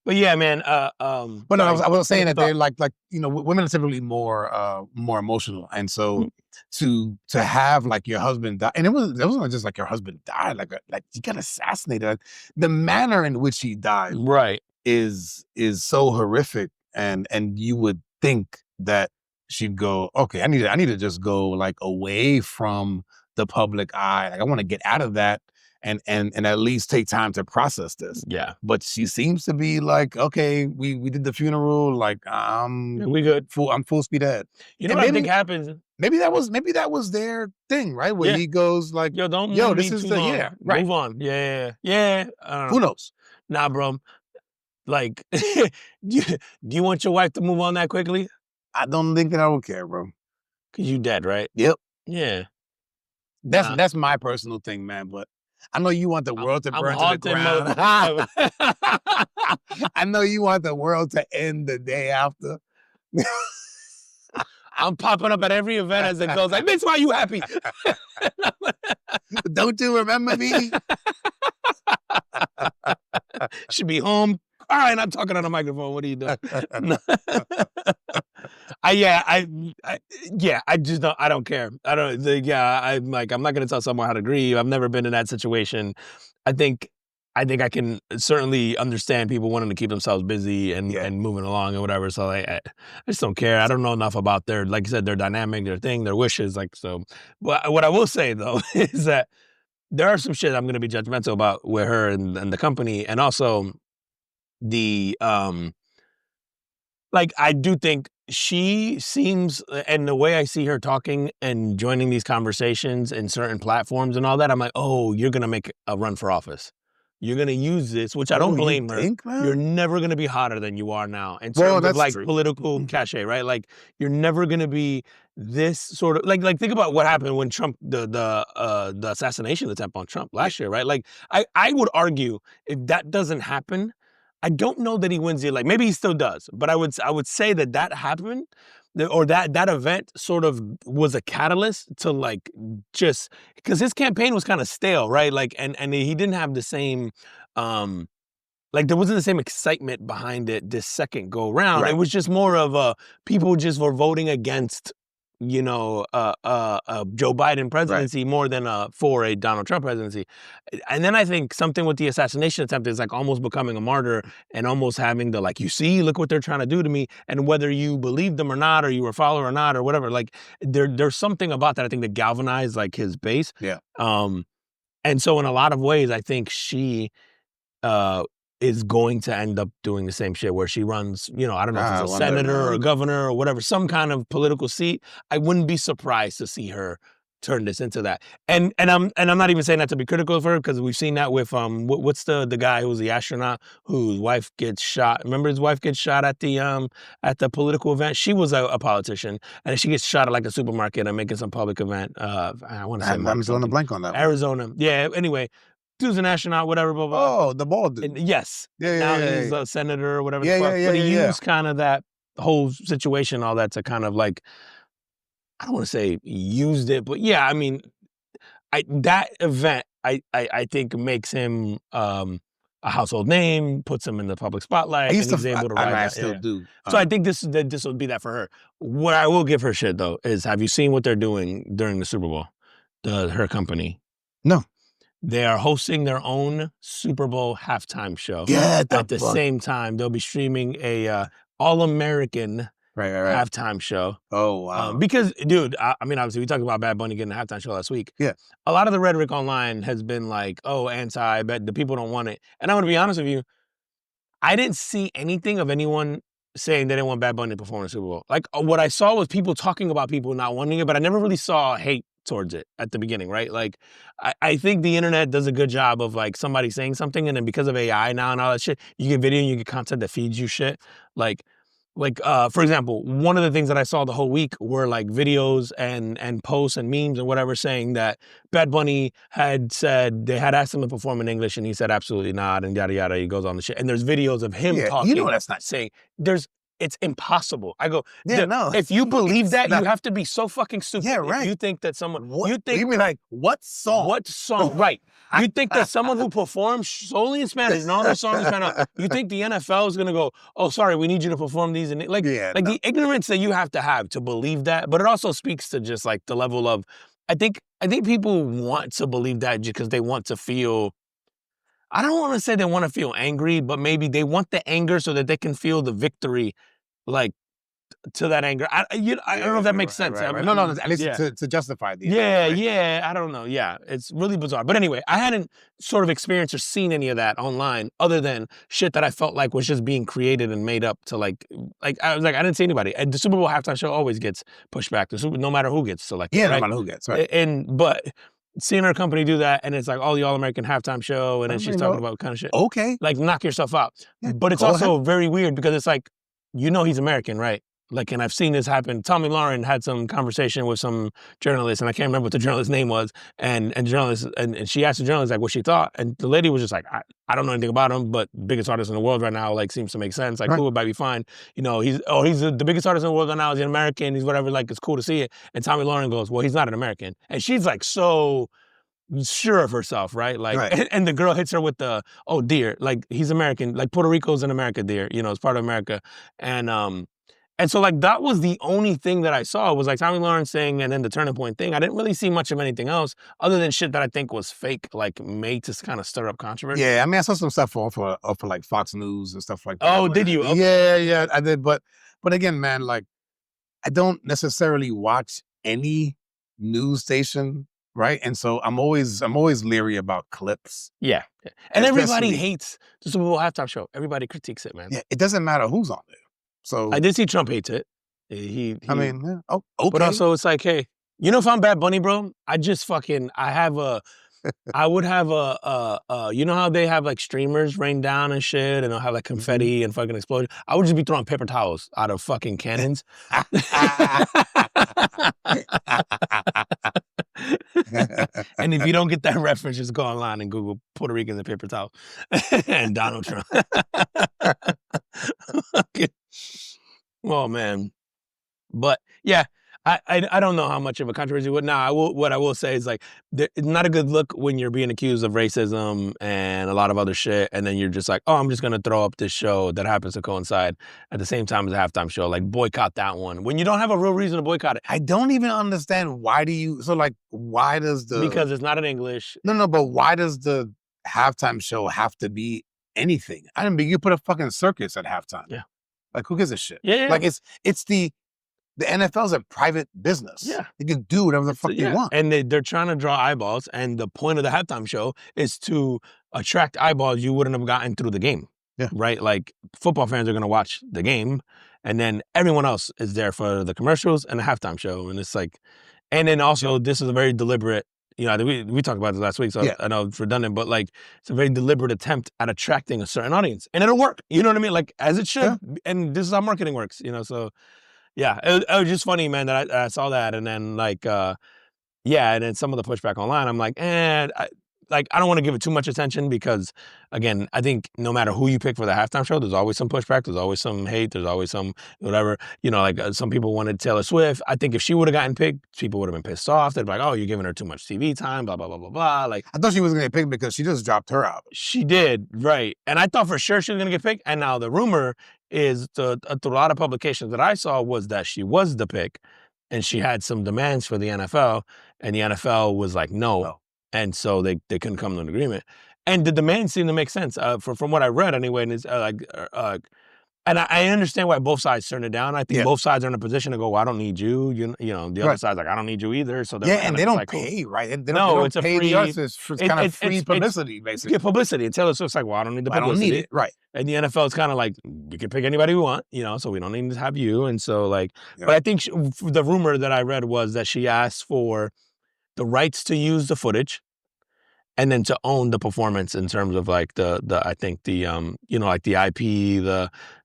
But yeah, man. But no, I was saying that they're like women are typically more emotional, and so to have like your husband die, and it wasn't just like your husband died, like he got assassinated. The manner in which he died, right, is so horrific, and you would think that she'd go, okay, I need to just go like away from the public eye. Like, I want to get out of that. And at least take time to process this. Yeah. But she seems to be like, okay, we did the funeral, like we good. I'm full speed ahead. You know what I think happens? Maybe that was their thing, right? Where he goes like, yo, this is the right. Move on. Yeah. Who knows? Nah, bro. Like, do you want your wife to move on that quickly? I don't think that I would care, bro. Cause you dead, right? Yep. Yeah. That's my personal thing, man. But I know you want the world to burn to the ground. I know you want the world to end the day after. I'm popping up at every event as it goes. Like, Vince, why are you happy? Don't you remember me? Should be home. All right, I'm talking on a microphone. What are you doing? I just don't. I don't care. I don't. I'm like, I'm not gonna tell someone how to grieve. I've never been in that situation. I think I can certainly understand people wanting to keep themselves busy and moving along and whatever. So I just don't care. I don't know enough about their, like you said, their dynamic, their thing, their wishes. Like, so. But what I will say though is that there are some shit I'm gonna be judgmental about with her and the company, and also the like, I do think she seems, and the way I see her talking and joining these conversations in certain platforms and all that, I'm like, oh, you're going to make a run for office. You're going to use this, which I don't blame her. You're never going to be hotter than you are now in terms of like political cachet, right? Like, you're never going to be this sort of like think about what happened when Trump, the assassination attempt on Trump last year, right? Like, I would argue if that doesn't happen, I don't know that he wins the election. Maybe he still does, but I would say that happened or that event sort of was a catalyst to like just because his campaign was kind of stale, right? Like, and he didn't have the same, like there wasn't the same excitement behind it this second go round. Right. It was just more of people just were voting against, Joe Biden presidency more than for a Donald Trump presidency. And then I think something with the assassination attempt is like almost becoming a martyr and almost having the like, you see, look what they're trying to do to me. And whether you believe them or not, or you were a follower or not, or whatever, like there's something about that I think that galvanized like his base. Yeah. And so in a lot of ways, I think she uh, is going to end up doing the same shit where she runs, I don't know if it's a wonder, senator or a man. governor or whatever, some kind of political seat. I wouldn't be surprised to see her turn this into that. And I'm not even saying that to be critical of her because we've seen that with what's the guy who was the astronaut whose wife gets shot. Remember his wife gets shot at the political event. She was a politician and she gets shot at like a supermarket and making some public event. I want to say I'm drawing a blank on that one. Arizona. Yeah. Anyway, dude's an astronaut, whatever, blah, blah. Oh, the bald dude. And yes. Yeah, Now yeah, he's yeah. a senator or whatever Yeah, the fuck. yeah, yeah, But he yeah, used kind of that whole situation, all that to kind of like, I don't want to say used it, but yeah, I mean, that event, I think makes him a household name, puts him in the public spotlight, I and used he's to, able to I, ride I that. still Yeah. do. So I think this would be that for her. What I will give her shit though is, have you seen what they're doing during the Super Bowl? Her company. No. They are hosting their own Super Bowl halftime show. Yeah, At the same time, they'll be streaming a All-American right. halftime show. Oh, wow. Because, dude, I mean, obviously, we talked about Bad Bunny getting a halftime show last week. Yeah. A lot of the rhetoric online has been like, oh, anti, but the people don't want it. And I'm going to be honest with you, I didn't see anything of anyone saying they didn't want Bad Bunny to perform in the Super Bowl. Like, what I saw was people talking about people not wanting it, but I never really saw hate towards it at the beginning, right? Like, I think the internet does a good job of like somebody saying something, and then because of AI now and all that shit, you get video and you get content that feeds you shit. Like, for example, one of the things that I saw the whole week were like videos and posts and memes and whatever saying that Bad Bunny had said they had asked him to perform in English and he said absolutely not and yada yada. He goes on the shit and there's videos of him talking. That's not saying it's impossible. I go, no. If you believe that, you have to be so fucking stupid. Yeah, right. If you think that someone, you mean like what song? What song? Right. You think that someone who performs solely in Spanish and all their songs in Spanish, you think the NFL is gonna go, oh, sorry, we need you to perform these and the ignorance that you have to believe that, but it also speaks to just like the level of, I think people want to believe that just because they want to feel. I don't want to say they want to feel angry, but maybe they want the anger so that they can feel the victory, like to that anger. I don't know if that makes sense. Right. No, at least to justify these. Yeah. I don't know. Yeah, it's really bizarre. But anyway, I hadn't sort of experienced or seen any of that online other than shit that I felt like was just being created and made up to like I was like, I didn't see anybody. And the Super Bowl halftime show always gets pushed back. No matter who gets selected. Yeah, right? no matter who gets, right. But seeing her company do that, and it's like all the All-American halftime show, and then she's talking about kind of shit. Okay. Like, knock yourself out. Yeah, but it's also very weird because it's like, he's American, right? Like, and I've seen this happen. Tommy Lauren had some conversation with some journalist, and I can't remember what the journalist's name was. And she asked the journalist like what she thought, and the lady was just like, I don't know anything about him, but biggest artist in the world right now, like seems to make sense. Like, cool, it might be fine. He's the biggest artist in the world right now. He's an American. He's whatever. Like, it's cool to see it. And Tommy Lauren goes, well, he's not an American, and she's like so sure of herself, right? Like, and the girl hits her with the, oh dear, like he's American, like Puerto Rico's in America, dear, it's part of America, and so like that was the only thing that I saw was like Tommy Lauren saying, and then the turning point thing. I didn't really see much of anything else other than shit that I think was fake, like made to kind of stir up controversy. Yeah, I mean, I saw some stuff for like Fox News and stuff like that. Oh, did you? Okay. Yeah, I did. But again, man, like I don't necessarily watch any news station. Right. And so I'm always leery about clips. Yeah. And everybody hates the Super Bowl halftime show. Everybody critiques it, man. Yeah. It doesn't matter who's on there. So I did see Trump hates it. I mean, yeah. Oh, okay. But also it's like, hey, if I'm Bad Bunny, bro, I would have you know how they have like streamers rain down and shit and they'll have like confetti and fucking explosion? I would just be throwing paper towels out of fucking cannons. And if you don't get that reference, just go online and Google Puerto Ricans and paper towels and Donald Trump. Oh man. But yeah, I don't know how much of a controversy would. Now, what I will say is like, it's not a good look when you're being accused of racism and a lot of other shit, and then you're just like, oh, I'm just gonna throw up this show that happens to coincide at the same time as a halftime show. Like, boycott that one when you don't have a real reason to boycott it. I don't even understand why why does Because it's not in English. No, but why does the halftime show have to be anything? I don't mean, you put a fucking circus at halftime. Yeah. Like, who gives a shit? Yeah. Like, it's the NFL's a private business. Yeah. They can do whatever the fuck they want. And they're trying to draw eyeballs, and the point of the halftime show is to attract eyeballs you wouldn't have gotten through the game. Yeah. Right? Like, football fans are going to watch the game, and then everyone else is there for the commercials and the halftime show. And it's like, and then also, this is a very deliberate, we talked about this last week, so Yeah. I know it's redundant, but like, it's a very deliberate attempt at attracting a certain audience, and it'll work. You know what I mean? Like, as it should. Yeah. And this is how marketing works, so. Yeah, it was just funny, man, that I saw that, and then like, and then some of the pushback online, I'm like, I don't want to give it too much attention because, again, I think no matter who you pick for the halftime show, there's always some pushback, there's always some hate, there's always some whatever. Like, some people wanted Taylor Swift. I think if she would have gotten picked, people would have been pissed off. They'd be like, oh, you're giving her too much TV time, blah blah blah blah blah. Like, I thought she was gonna get picked because she just dropped her album. she did, right? And I thought for sure she was gonna get picked. And now the rumor is, through a lot of publications that I saw, was that she was the pick, and she had some demands for the NFL, and the NFL was like, no. And so they couldn't come to an agreement. And the demands seem to make sense, from what I read anyway. And it's and I understand why both sides turn it down. I think both sides are in a position to go, well, I don't need you. The other side's like, I don't need you either. So and they don't pay, right? They don't it's a pay free. the artists. It's kind of free publicity, basically. Yeah, publicity. And Taylor Swift's like, well, I don't need the publicity. I don't need it, right? And the NFL is kind of like, you can pick anybody we want, so we don't need to have you. And so like, but I think the rumor that I read was that she asked for the rights to use the footage, and then to own the performance in terms of like the I think the like the IP,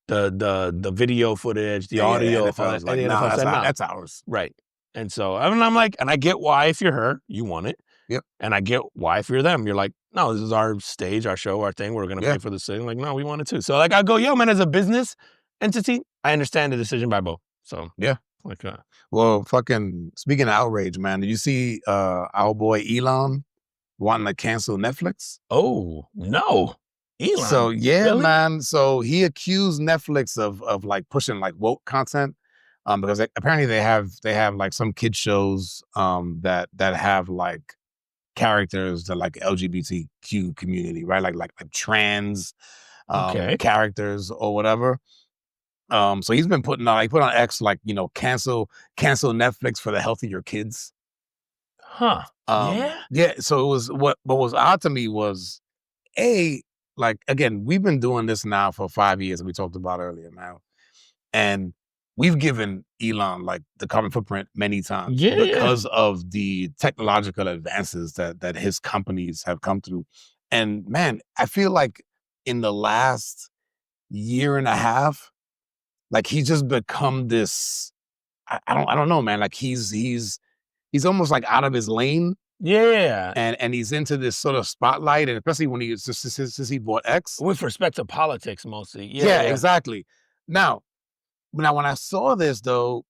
the video footage, the audio. NFL like, nah, that's ours. Right. And so I'm like, and I get why if you're her, you want it. Yep. And I get why if you're them, you're like, no, this is our stage, our show, our thing. We're gonna pay for this thing. Like, no, we want it too. So like, I go, yo, man, as a business entity, I understand the decision by both. So yeah. Like, well, fucking speaking of outrage, man, did you see our boy Elon wanting to cancel Netflix? Oh no. Elon. So yeah, really? man. So he accused Netflix of like pushing like woke content, because apparently they have like some kid shows that have like characters that like LGBTQ community, right? Like trans characters or whatever. So he's been putting on, put on X, like, cancel Netflix for the health of your kids. Huh. Yeah. So it was what was odd to me was, like, again, we've been doing this now for 5 years, and we talked about earlier now. And we've given Elon like the carbon footprint many times because of the technological advances that his companies have come through. And man, I feel like in the last year and a half, like he's just become this, I don't know, man. Like he's almost like out of his lane. Yeah. And he's into this sort of spotlight, and especially when since he bought X. With respect to politics mostly. Yeah, exactly. Now when I saw this though,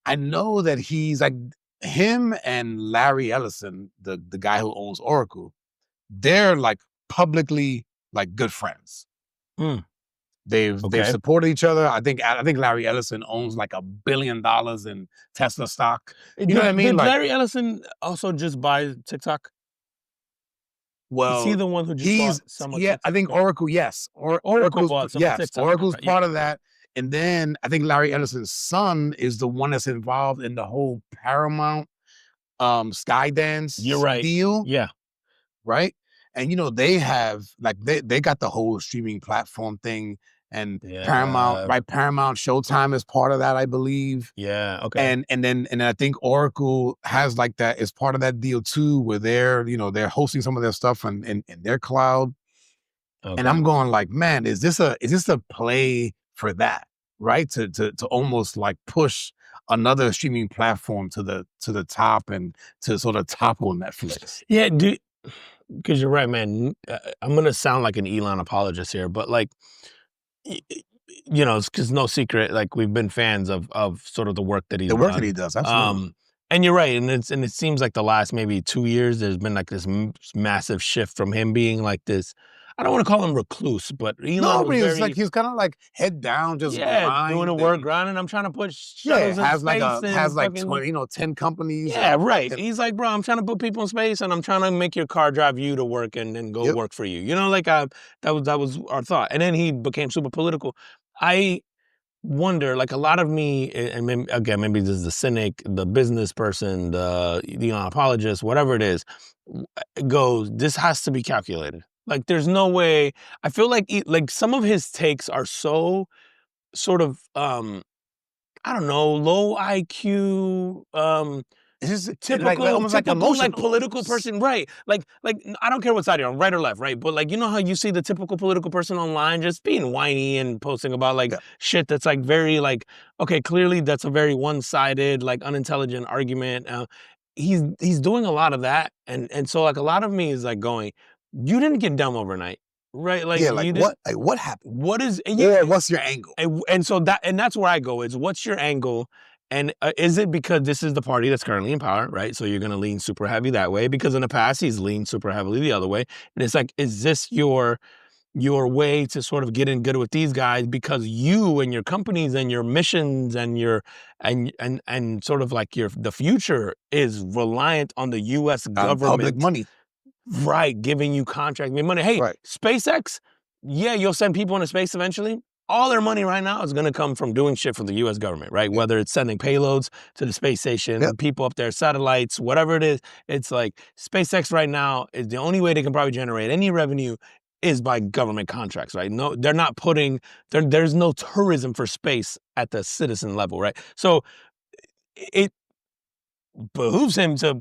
I know that he's like, him and Larry Ellison, the guy who owns Oracle, they're like publicly like good friends. They've supported each other. I think Larry Ellison owns like $1 billion in Tesla stock. You know what I mean? Did Larry Ellison also just buy TikTok? Well, is he the one who just bought some of TikTok? I think Oracle, yes. Oracle bought some of TikTok. Oracle's part of that. And then I think Larry Ellison's son is the one that's involved in the whole Paramount Skydance deal. Yeah. Right? And they have like they got the whole streaming platform thing, and Paramount, right? Paramount Showtime is part of that, I believe. Yeah, okay. And then I think Oracle has like that as part of that deal too, where they're hosting some of their stuff in their cloud. Okay. And I'm going like, man, is this a play for that, right? To almost like push another streaming platform to the top and to sort of topple Netflix. Yeah, because you're right, man. I'm going to sound like an Elon apologist here, but like, you know, because no secret, like we've been fans of sort of the work that he's The work that done. he does, absolutely. And you're right, and it seems like the last maybe 2 years, there's been like this massive shift from him being like this. I don't want to call him recluse, but Elon No, was but it's like very he's kind of like head down, just doing the work, grinding. grinding. I'm trying to put Yeah, shuttles in space has and like fucking 20, 10 companies yeah, right. and He's like, bro, I'm trying to put people in space, and I'm trying to make your car drive you to work and then go yep. work for you. You know, like that was our thought, and then he became super political. I wonder, like a lot of me, and maybe, again, maybe this is the cynic, the business person, the apologist, whatever it is, goes, this has to be calculated. Like, there's no way. I feel like like some of his takes are so sort of I don't know, low IQ, It's just typical almost like typical, like, emotional political almost. person, right. Like, I don't care what side you're on, right or left, right? But, like, you know how you see the typical political person online just being whiny and posting about, like, Yeah. shit that's, like, very, like, okay, clearly that's a very one-sided, like, unintelligent argument. He's doing a lot of that, and so, like, a lot of me is, like, going, "You didn't get dumb overnight." Right? Like, Yeah, you didn't what happened? what is and you Or what's your angle? and so that's where I go is what's your angle, and is it because this is the party that's currently in power, right? So you're going to lean super heavy that way because in the past he's leaned super heavily the other way, and it's like, is this your way to sort of get in good with these guys because you and your companies and your missions and your and sort of like your the future is reliant on the U.S. On public government. money. Right, giving you contract money. Hey, Right. SpaceX, yeah, you'll send people into space eventually. All their money right now is going to come from doing shit for the U.S. government, right? Yep. Whether it's sending payloads to the space station, Yep. people up there, satellites, whatever it is. It's like SpaceX right now is the only way they can probably generate any revenue is by government contracts, right? No, they're not putting there's no tourism for space at the citizen level, right? So it behooves him to,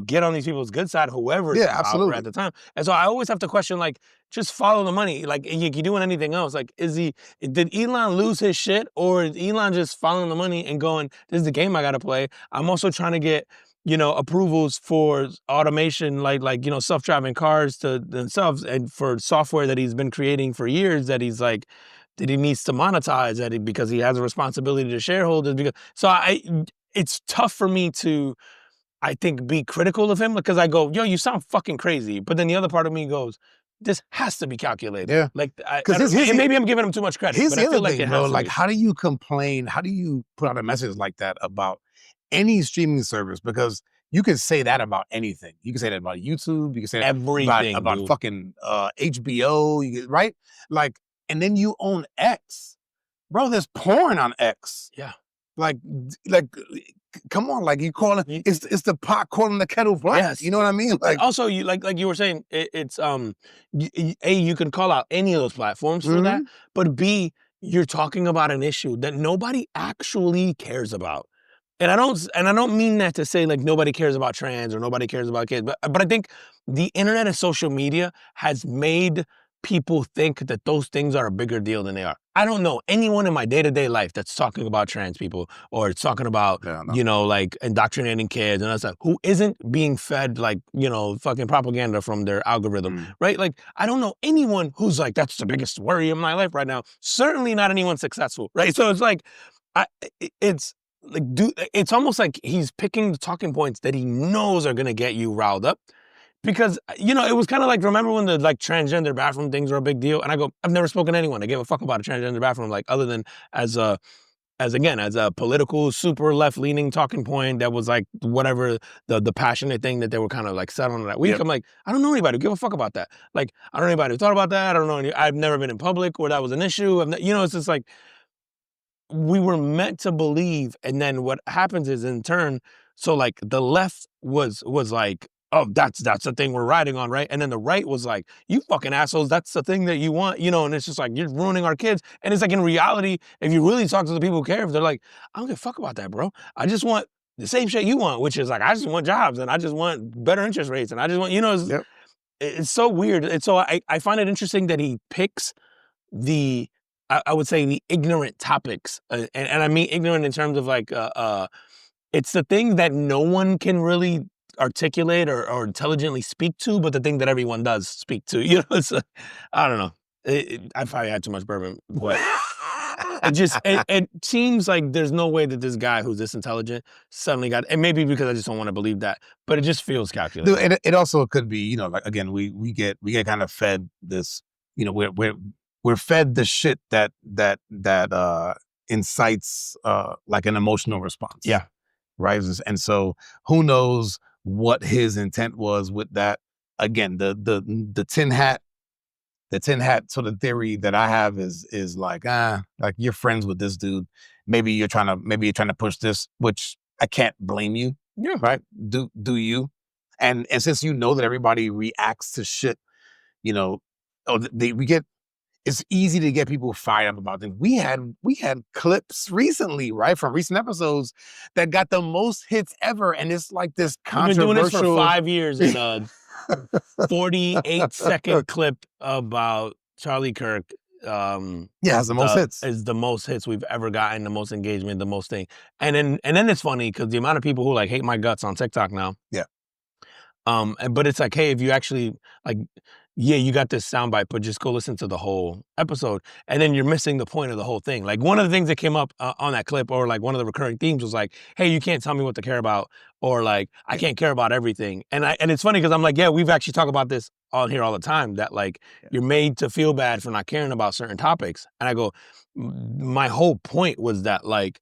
get on these people's good side, whoever's Yeah, in power at absolutely. the time. And so I always have to question, like, just follow the money. Like, you doing anything else? Like, did Elon lose his shit, or is Elon just following the money and going, this is the game I got to play? I'm also trying to get, approvals for automation, like, self-driving cars to themselves and for software that he's been creating for years that he's like, that he needs to monetize because he has a responsibility to shareholders. So it's tough for me to, I think, be critical of him because I go, yo, you sound fucking crazy. But then the other part of me goes, this has to be calculated. Yeah. Like, Because and maybe I'm giving him too much credit, here's but the I other feel like thing, it bro. has to Like, be. how do you complain? How do you put out a message like that about any streaming service? Because you can say that about anything. You can say that about YouTube. You can say that Everything, about dude. fucking HBO. Right? Like, and then you own X, bro. There's porn on X. Yeah. Like, come on, like you calling it's the pot calling the kettle black. Yes. You know what I mean? Like, also, you like you were saying, it's you can call out any of those platforms for that, mhm. but B, you're talking about an issue that nobody actually cares about. And I don't mean that to say like nobody cares about trans or nobody cares about kids, but I think the internet and social media has made people think that those things are a bigger deal than they are. I don't know anyone in my day-to-day life that's talking about trans people or talking about, Yeah, no. like indoctrinating kids and stuff who isn't being fed like, fucking propaganda from their algorithm, right? Like, I don't know anyone who's like, that's the biggest worry in my life right now. Certainly not anyone successful, right? So it's like, it's like, it's almost like he's picking the talking points that he knows are gonna get you riled up. Because, it was kind of like, remember when the like transgender bathroom things were a big deal? And I go, I've never spoken to anyone that gave a fuck about a transgender bathroom, like other than as a political, super left-leaning talking point that was like whatever the passionate thing that they were kind of like set on that week. Yep. I'm like, I don't know anybody who give a fuck about that. Like, I don't know anybody who thought about that. I don't know I've never been in public where that was an issue. It's just like, we were meant to believe, and then what happens is in turn, so like the left was like, oh, that's the thing we're riding on, right? And then the right was like, you fucking assholes, that's the thing that you want, and it's just like, you're ruining our kids. And it's like, in reality, if you really talk to the people who care, if they're like, I don't give a fuck about that, bro. I just want the same shit you want, which is like, I just want jobs and I just want better interest rates and I just want, Yep. it's so weird. And so I find it interesting that he picks the, I would say, the ignorant topics, and I mean ignorant in terms of like, it's the thing that no one can really articulate or intelligently speak to, but the thing that everyone does speak to. It's I don't know. I probably had too much bourbon, but it seems like there's no way that this guy who's this intelligent suddenly got, and maybe because I just don't want to believe that, but it just feels calculated. Dude, it also could be, like again, we get kind of fed this, we're fed the shit that incites like an emotional response. Yeah. Right. And so who knows what his intent was with that. Again, the tin hat sort of theory that I have is like you're friends with this dude. Maybe you're trying to push this, which I can't blame you. Yeah. Right. Do you? And since you know that everybody reacts to shit, it's easy to get people fired up about things. We had clips recently, right, from recent episodes that got the most hits ever, and it's like this controversial. We've been doing this for 5 years in a 48-second clip about Charlie Kirk. Has the most hits. Is the most hits we've ever gotten, the most engagement, the most thing. And then it's funny because the amount of people who like hate my guts on TikTok now. Yeah. But it's like, hey, if you actually like, yeah, you got this soundbite, but just go listen to the whole episode. And then you're missing the point of the whole thing. Like one of the things that came up on that clip, or like one of the recurring themes was like, hey, you can't tell me what to care about, or like, I can't care about everything. And it's funny because I'm like, yeah, we've actually talked about this on here all the time, that like you're made to feel bad for not caring about certain topics. And I go, my whole point was that like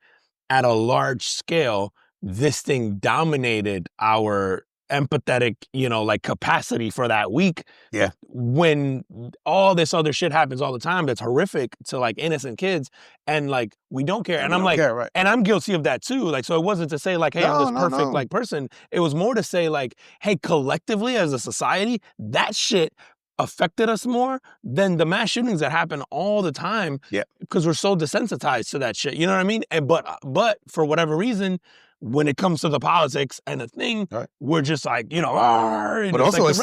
at a large scale, this thing dominated our empathetic, like capacity for that week. Yeah. When all this other shit happens all the time that's horrific to like innocent kids, and like we don't care. And I'm like, right. And I'm guilty of that too. Like, so it wasn't to say like, hey, I'm this perfect like person. It was more to say like, hey, collectively as a society, that shit affected us more than the mass shootings that happen all the time. Yeah. Because we're so desensitized to that shit. You know what I mean? And but for whatever reason, when it comes to the politics and the thing, right, we're just like, but also like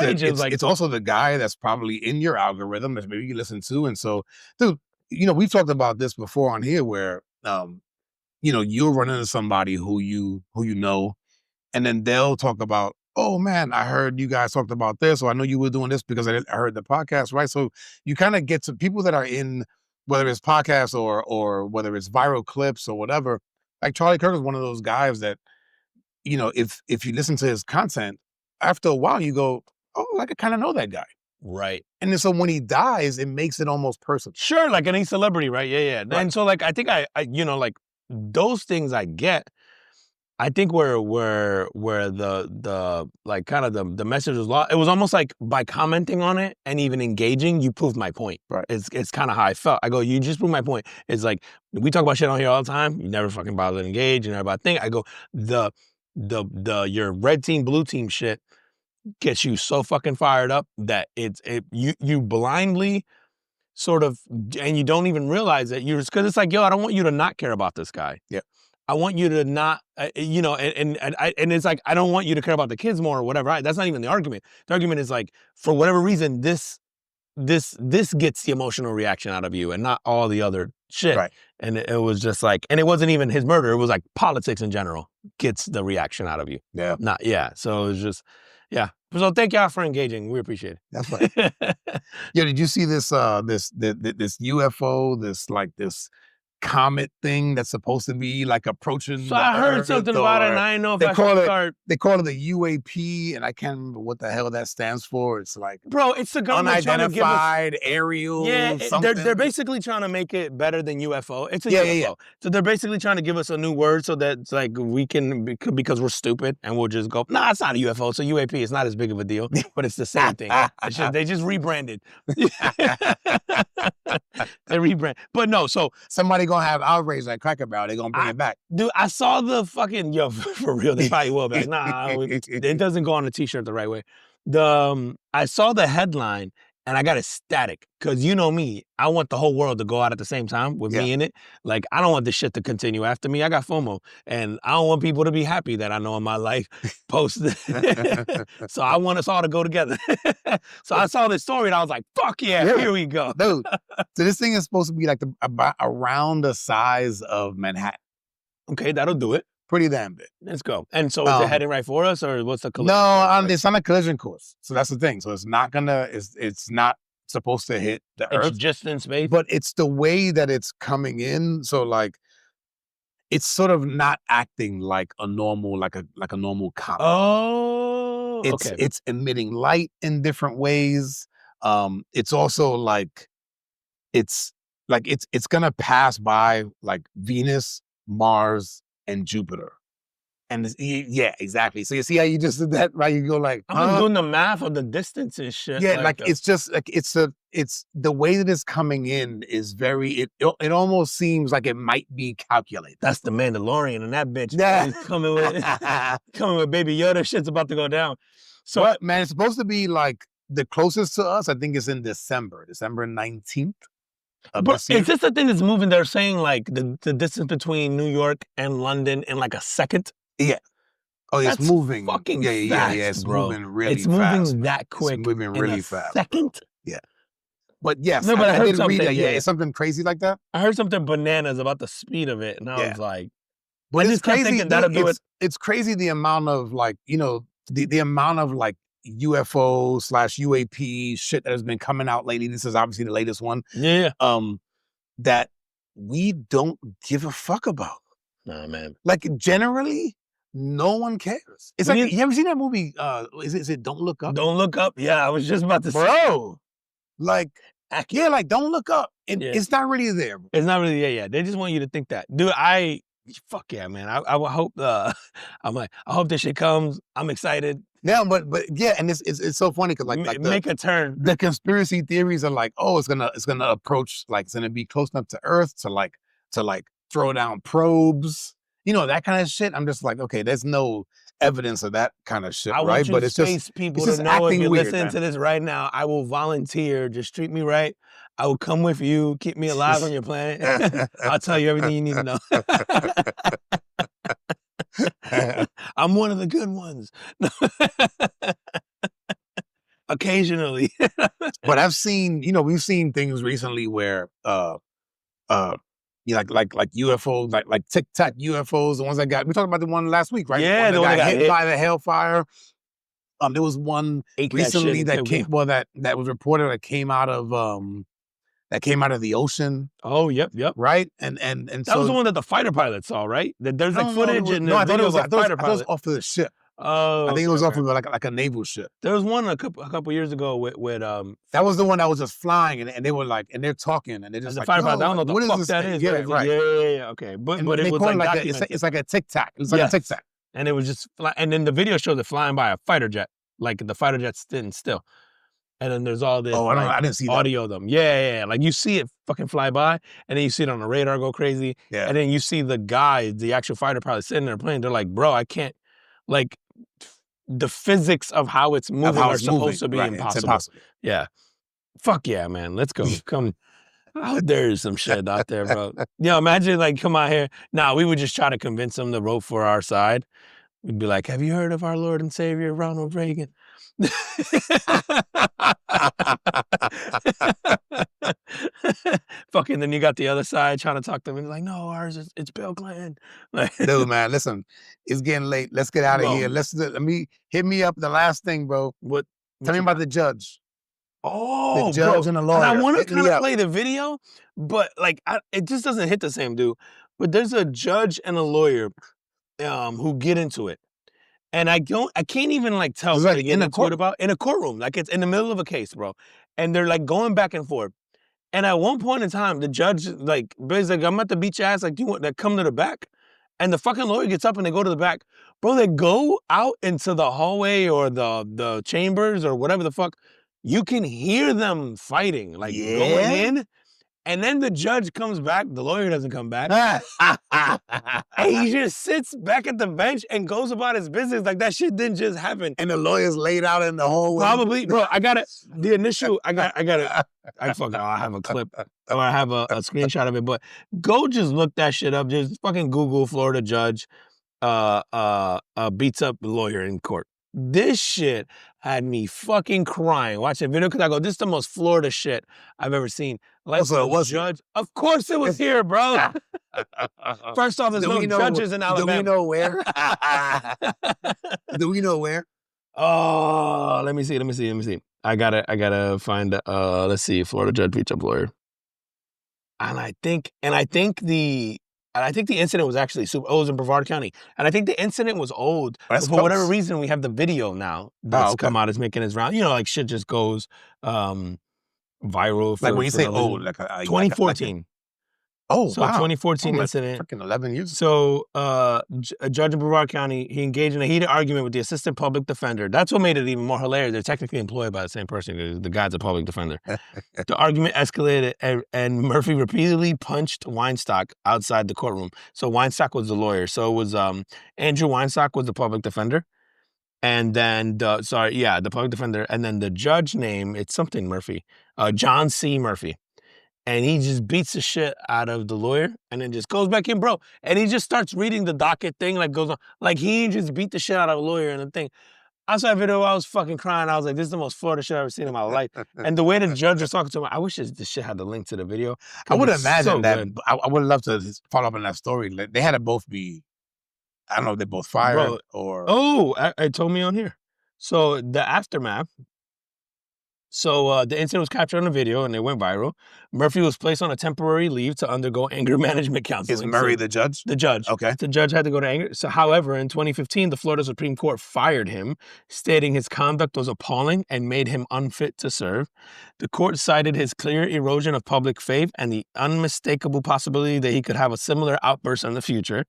it's also the guy that's probably in your algorithm that maybe you listen to. And so, dude, we've talked about this before on here where, you'll run into somebody who you know, and then they'll talk about, oh man, I heard you guys talked about this, or I know you were doing this because I heard the podcast, right? So you kind of get to people that are in, whether it's podcasts or whether it's viral clips or whatever. Like Charlie Kirk is one of those guys that, if you listen to his content, after a while you go, oh, like I kind of know that guy. Right. And then so when he dies, it makes it almost personal. Sure, like any celebrity, right? Yeah. Right. And so like I think I like those things I get. I think where the like kind of the message was lost. It was almost like by commenting on it and even engaging, you proved my point. Right. It's kind of how I felt. I go, you just proved my point. It's like we talk about shit on here all the time. You never fucking bother to engage. You never about think. I go, the your red team, blue team shit gets you so fucking fired up that you blindly sort of, and you don't even realize that because it's like, yo, I don't want you to not care about this guy. Yeah. I want you to not, and it's like, I don't want you to care about the kids more or whatever. Right? That's not even the argument. The argument is like, for whatever reason, this gets the emotional reaction out of you and not all the other shit. Right. And it was just like, and it wasn't even his murder. It was like politics in general gets the reaction out of you. Yeah. So it was just, yeah. So thank y'all for engaging. We appreciate it. That's right. Yeah. Did you see this UFO, this comet thing that's supposed to be like approaching? So I heard something about it, and I didn't know if I should start. They call it the UAP, and I can't remember what the hell that stands for. It's like, bro, it's the government unidentified aerial. Yeah, they're basically trying to make it better than UFO. It's a UFO. Yeah. So they're basically trying to give us a new word so that it's like we can, because we're stupid and we'll just go, nah, it's not a UFO. It's a UAP. It's not as big of a deal, but it's the same thing. They just rebranded. They rebrand, but no. So somebody gonna have outrage like Cracker Barrel. They're gonna bring it back. Dude, I saw the fucking, for real, they probably will be like, nah, it doesn't go on a t-shirt the right way. I saw the headline and I got ecstatic because you know me, I want the whole world to go out at the same time with me in it. Like, I don't want this shit to continue after me. I got FOMO and I don't want people to be happy that I know in my life post. So I want us all to go together. So I saw this story and I was like, fuck yeah, here we go. Dude, so this thing is supposed to be like about around the size of Manhattan. Okay, that'll do it. Pretty damn big. Let's go. And so is it heading right for us, or what's the collision? No, it's on a collision course. So that's the thing. So it's not supposed to hit the It's Earth, just in space. but it's the way that it's coming in. So like, it's sort of not acting like a normal comet. Oh, okay. It's emitting light in different ways. It's also like it's gonna pass by like Venus, Mars, and Jupiter. And yeah, exactly. So you see how you just did that, right? You go like, I was doing the math of the distance and shit. yeah, like it's just like it's the way that it's coming in is very it almost seems like it might be calculated. That's the Mandalorian, and that bitch Yeah. is coming with Baby Yoda. Shit's about to go down. So but man, it's supposed to be like the closest to us. I think it's in December 19th. But is this the thing that's moving? They're saying like the distance between New York and London in like a second. Yeah. Oh, it's That's moving. fucking yeah. fast, It's bro. moving really It's fast. moving that quick. It's moving really fast. Second. Yeah. But yes, No, but I heard did something. read that. Yeah, It's something crazy like that. I heard something bananas about the speed of it, and I was like, but I it's just kept crazy. thinking that'll do it. It's crazy the amount of like, you know, the amount of like UFO / UAP shit that has been coming out lately. This is obviously the latest one. Yeah. That we don't give a fuck about. Nah, man. Like generally, no one cares. It's like, you ever seen that movie? Is it Don't Look Up? Don't Look Up. Yeah, I was just about to say. Bro, like, yeah, like Don't Look Up. And it's not really there. It's not really, yeah. They just want you to think that. Dude, fuck yeah, man. I would hope, I'm like, I hope this shit comes. I'm excited. Yeah, but yeah, and it's so funny because like make a turn. The conspiracy theories are like, oh, it's gonna approach, like it's gonna be close enough to Earth to like throw down probes, you know, that kind of shit. I'm just like, okay, there's no evidence of that kind of shit, right? But it's just people it's to just know if acting you're weird, listening man. to this right now, I will volunteer. Just treat me right. I will come with you. Keep me alive on your planet. I'll tell you everything you need to know. I'm one of the good ones. Occasionally. But I've seen, you know, we've seen things recently where you know, like UFOs, like Tic Tac UFOs, the ones that got, we talked about the one last week, right? Yeah, the one that got hit by the hellfire. There was one recently that came, that was reported that came out of the ocean. Oh, yep. Right, and that so was the one that the fighter pilot saw, right? There's like footage and I thought it was fighter pilot. I thought it was off of the ship. Oh, I think it was off of like a naval ship. There was one a couple years ago with that was the one that was just flying and they were like, and they're talking and they're just the like, fighter pilot. I don't know what the fuck that is. Yeah, right. Yeah. Okay, but it was like it's like a Tic Tac. It's like a Tic Tac. And it was just and then the video shows it flying by a fighter jet, like the fighter jet's sitting still. And then there's all this I didn't see audio of them. Yeah. Like you see it fucking fly by, and then you see it on the radar go crazy. Yeah. And then you see the guy, the actual fighter pilot sitting there playing. They're like, bro, I can't, like, the physics of how it's moving are supposed to be impossible. It's impossible. Yeah. Fuck yeah, man. Let's go. Come. Oh, there's some shit out there, bro. Imagine like come out here. Nah, we would just try to convince them to vote for our side. We'd be like, have you heard of our Lord and Savior, Ronald Reagan? Fucking, then you got the other side trying to talk to them and like, no, ours is, it's Bill Clinton. Dude, man, listen, it's getting late. Let's get out of here. Hit me up. The last thing, bro. Tell me about the judge. Oh, the judge and the lawyer. And I want to kind of play the video, but like, it just doesn't hit the same, dude. But there's a judge and a lawyer who get into it. And I can't even like tell what they get into it about in a courtroom. Like it's in the middle of a case, bro. And they're like going back and forth. And at one point in time, the judge like, basically, I'm about to beat your ass. Like, do you want to come to the back? And the fucking lawyer gets up and they go to the back. Bro, they go out into the hallway or the chambers or whatever the fuck. You can hear them fighting, like going in. And then the judge comes back. The lawyer doesn't come back. And he just sits back at the bench and goes about his business like that shit didn't just happen. And the lawyer's laid out in the hallway. Probably. Bro, I have a clip or I have a screenshot of it, but go just look that shit up. Just fucking Google Florida judge beats up lawyer in court. This shit had me fucking crying watching the video because I go, this is the most Florida shit I've ever seen. Like so it was judge. Of course it was here, bro. First off, there's no judges in Alabama. Do we know where? Do we know where? Oh, let me see. I gotta find. Let's see, Florida judge beats up lawyer. And I think the incident was actually it was in Brevard County, and I think the incident was old. That's But for whatever close. reason, we have the video now Oh, that's okay. come out. It's making its round. You know, like shit just goes viral Like when for you for say no reason. old, like 2014. oh So wow, 2014 like incident. freaking 11 years. So a judge in Brevard County, he engaged in a heated argument with the assistant public defender. That's what made it even more hilarious. They're technically employed by the same person because the guy's a public defender. The argument escalated, and Murphy repeatedly punched Weinstock outside the courtroom. So Weinstock was the lawyer. So it was Andrew Weinstock was the public defender. And then the public defender. And then the judge name, it's something Murphy, John C. Murphy. And he just beats the shit out of the lawyer and then just goes back in, bro. And he just starts reading the docket thing, like goes on. Like he just beat the shit out of a lawyer and the thing. I saw that video, I was fucking crying. I was like, this is the most Florida shit I've ever seen in my life. And the way the judge was talking to him, I wish this shit had the link to the video. I would It's imagine so that. good. I would love to follow up on that story. Like, they had to both be. I don't know if they both fired Bro, or. oh, I told me on here. So the aftermath. So the incident was captured on a video and it went viral. Murphy was placed on a temporary leave to undergo anger management counseling. Is Murray the judge? The judge. Okay. The judge had to go to anger. So, however, in 2015, the Florida Supreme Court fired him, stating his conduct was appalling and made him unfit to serve. The court cited his clear erosion of public faith and the unmistakable possibility that he could have a similar outburst in the future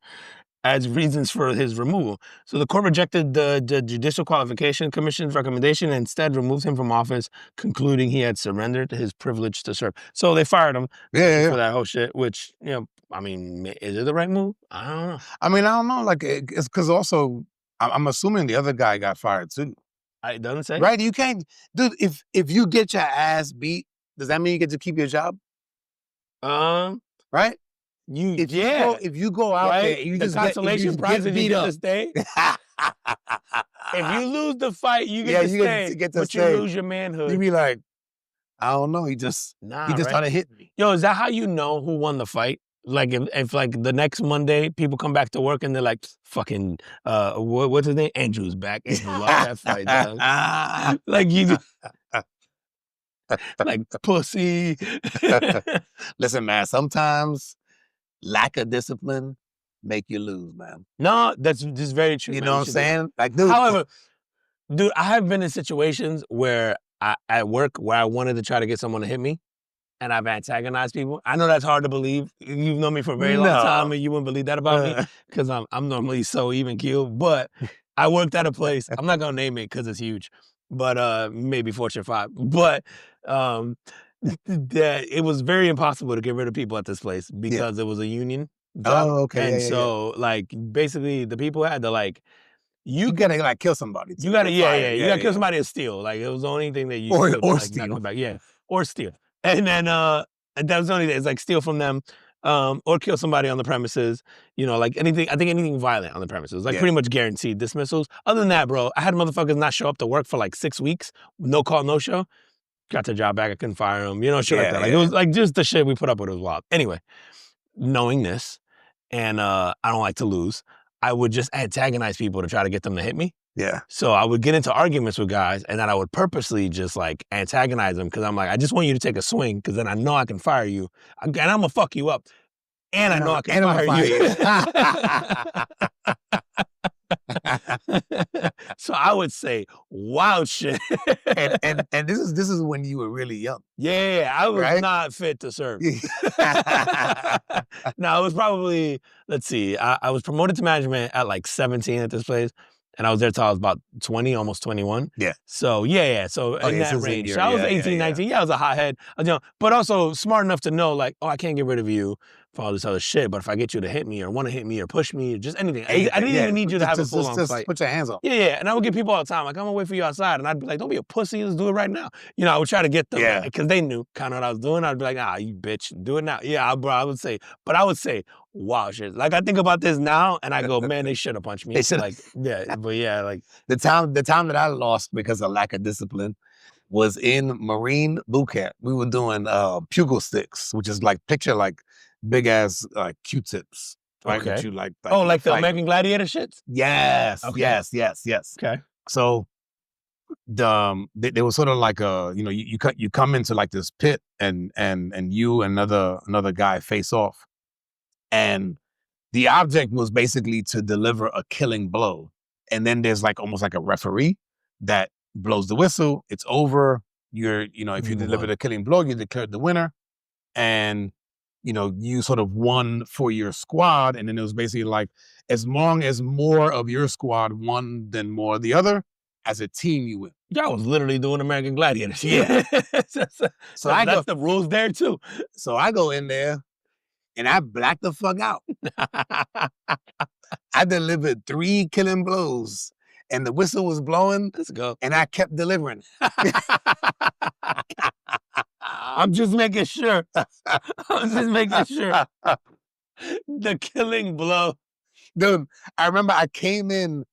as reasons for his removal. So the court rejected the Judicial Qualification Commission's recommendation and instead removed him from office, concluding he had surrendered his privilege to serve. So they fired him for that whole shit, which, you know, I mean, is it the right move? I don't know. I mean, I don't know. Like, it's because also, I'm assuming the other guy got fired too. It doesn't say. Right? You can't, dude, if you get your ass beat, does that mean you get to keep your job? If Right? You go out there, you the just consolation prize is you get to stay. If you lose the fight, you get to stay, but you lose your manhood. You be like, I don't know. He just started hitting me. Yo, is that how you know who won the fight? Like if like the next Monday people come back to work and they're like, fucking what's his name? Andrew's back. Andrew lost that fight, dog. Like you like pussy. Listen, man, sometimes lack of discipline make you lose, man. No, that's just very true. You know what I'm saying? Like, dude. However, dude, I have been in situations where at work where I wanted to try to get someone to hit me, and I've antagonized people. I know that's hard to believe. You've known me for a very long time, and you wouldn't believe that about me because I'm normally so even keeled. But I worked at a place. I'm not gonna name it because it's huge, but maybe Fortune 5. But that it was very impossible to get rid of people at this place because it was a union job. Oh, okay. And so, like, basically, the people had to like. You gotta like kill somebody. You gotta, you gotta kill somebody and steal. Like it was the only thing that you or like, steal. Back. Or steal. And then that was the only thing. It's like steal from them, or kill somebody on the premises. You know, like anything. I think anything violent on the premises, like pretty much guaranteed dismissals. Other than that, bro, I had motherfuckers not show up to work for like 6 weeks, no call, no show. Got the job back. I couldn't fire them. You know, shit like that. Like it was like just the shit we put up with was wild. Anyway, knowing this, and I don't like to lose. I would just antagonize people to try to get them to hit me. Yeah. So I would get into arguments with guys, and then I would purposely just like antagonize them because I'm like, I just want you to take a swing because then I know I can fire you, and I'm gonna fuck you up, and I know I can fire you. So I would say wild shit. and this is when you were really young. Yeah, I was not fit to serve. No, it was probably, let's see, I was promoted to management at like 17 at this place, and I was there till I was about 20, almost 21. Yeah. So So in that range. So I was 18, 19. Yeah, I was a hothead. You know, but also smart enough to know like, oh, I can't get rid of you for all this other shit, but if I get you to hit me or want to hit me or push me or just anything, I didn't even need you to have a full-on fight. Put your hands up. Yeah, and I would get people all the time, like, I'm gonna wait for you outside, and I'd be like, don't be a pussy, let's do it right now. You know, I would try to get them, because they knew kind of what I was doing. I'd be like, ah, you bitch, do it now. Yeah, bro, I would say, wow, shit. Like, I think about this now, and I go, man, they should have punched me. Like, like. The time that I lost because of lack of discipline was in Marine boot camp. We were doing pugil sticks, which is like, picture like big ass Q-tips. Right? Okay. That you like the American Gladiator shits? Yes. Okay. Yes. Okay. So They were sort of like you come into like this pit and you and another guy face off, and the object was basically to deliver a killing blow, and then there's like almost like a referee that blows the whistle. It's over. If you deliver the killing blow, you declared the winner, and you sort of won for your squad. And then it was basically like, as long as more of your squad won than more of the other, as a team you win. Y'all was literally doing American Gladiators. Yeah. So that's the rules there too. So I go in there and I black the fuck out. I delivered 3 killing blows and the whistle was blowing. Let's go. And I kept delivering. I'm just making sure. I'm just making sure. The killing blow. Dude, I remember I came in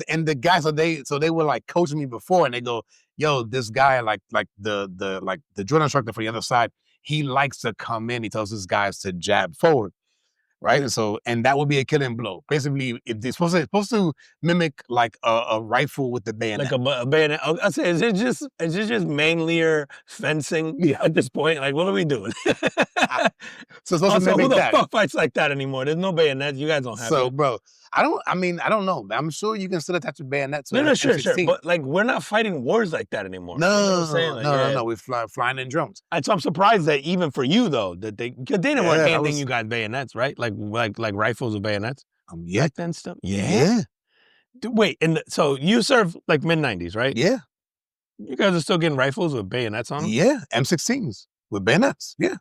and the guys, so they were like coaching me before, and they go, "Yo, this guy, like the drill instructor for the other side, he likes to come in. He tells his guys to jab forward, right? And that would be a killing blow. Basically, it's supposed to mimic like a rifle with the bayonet, like a bayonet. I say, is it just mainly fencing at this point? Like, what are we doing? So who the fuck fights like that anymore? There's no bayonets. You guys don't have. So, bro, I don't know. I'm sure you can still attach a bayonet to no, sure. But like, we're not fighting wars like that anymore. No. We're flying in drums. So I'm surprised that even for you though, that they didn't want handing you guys bayonets, right? Like rifles with bayonets. Yeah. Then stuff. Yeah. Wait, so you served like mid-90s, right? Yeah. You guys are still getting rifles with bayonets on them? Yeah, M16s with bayonets. Yeah.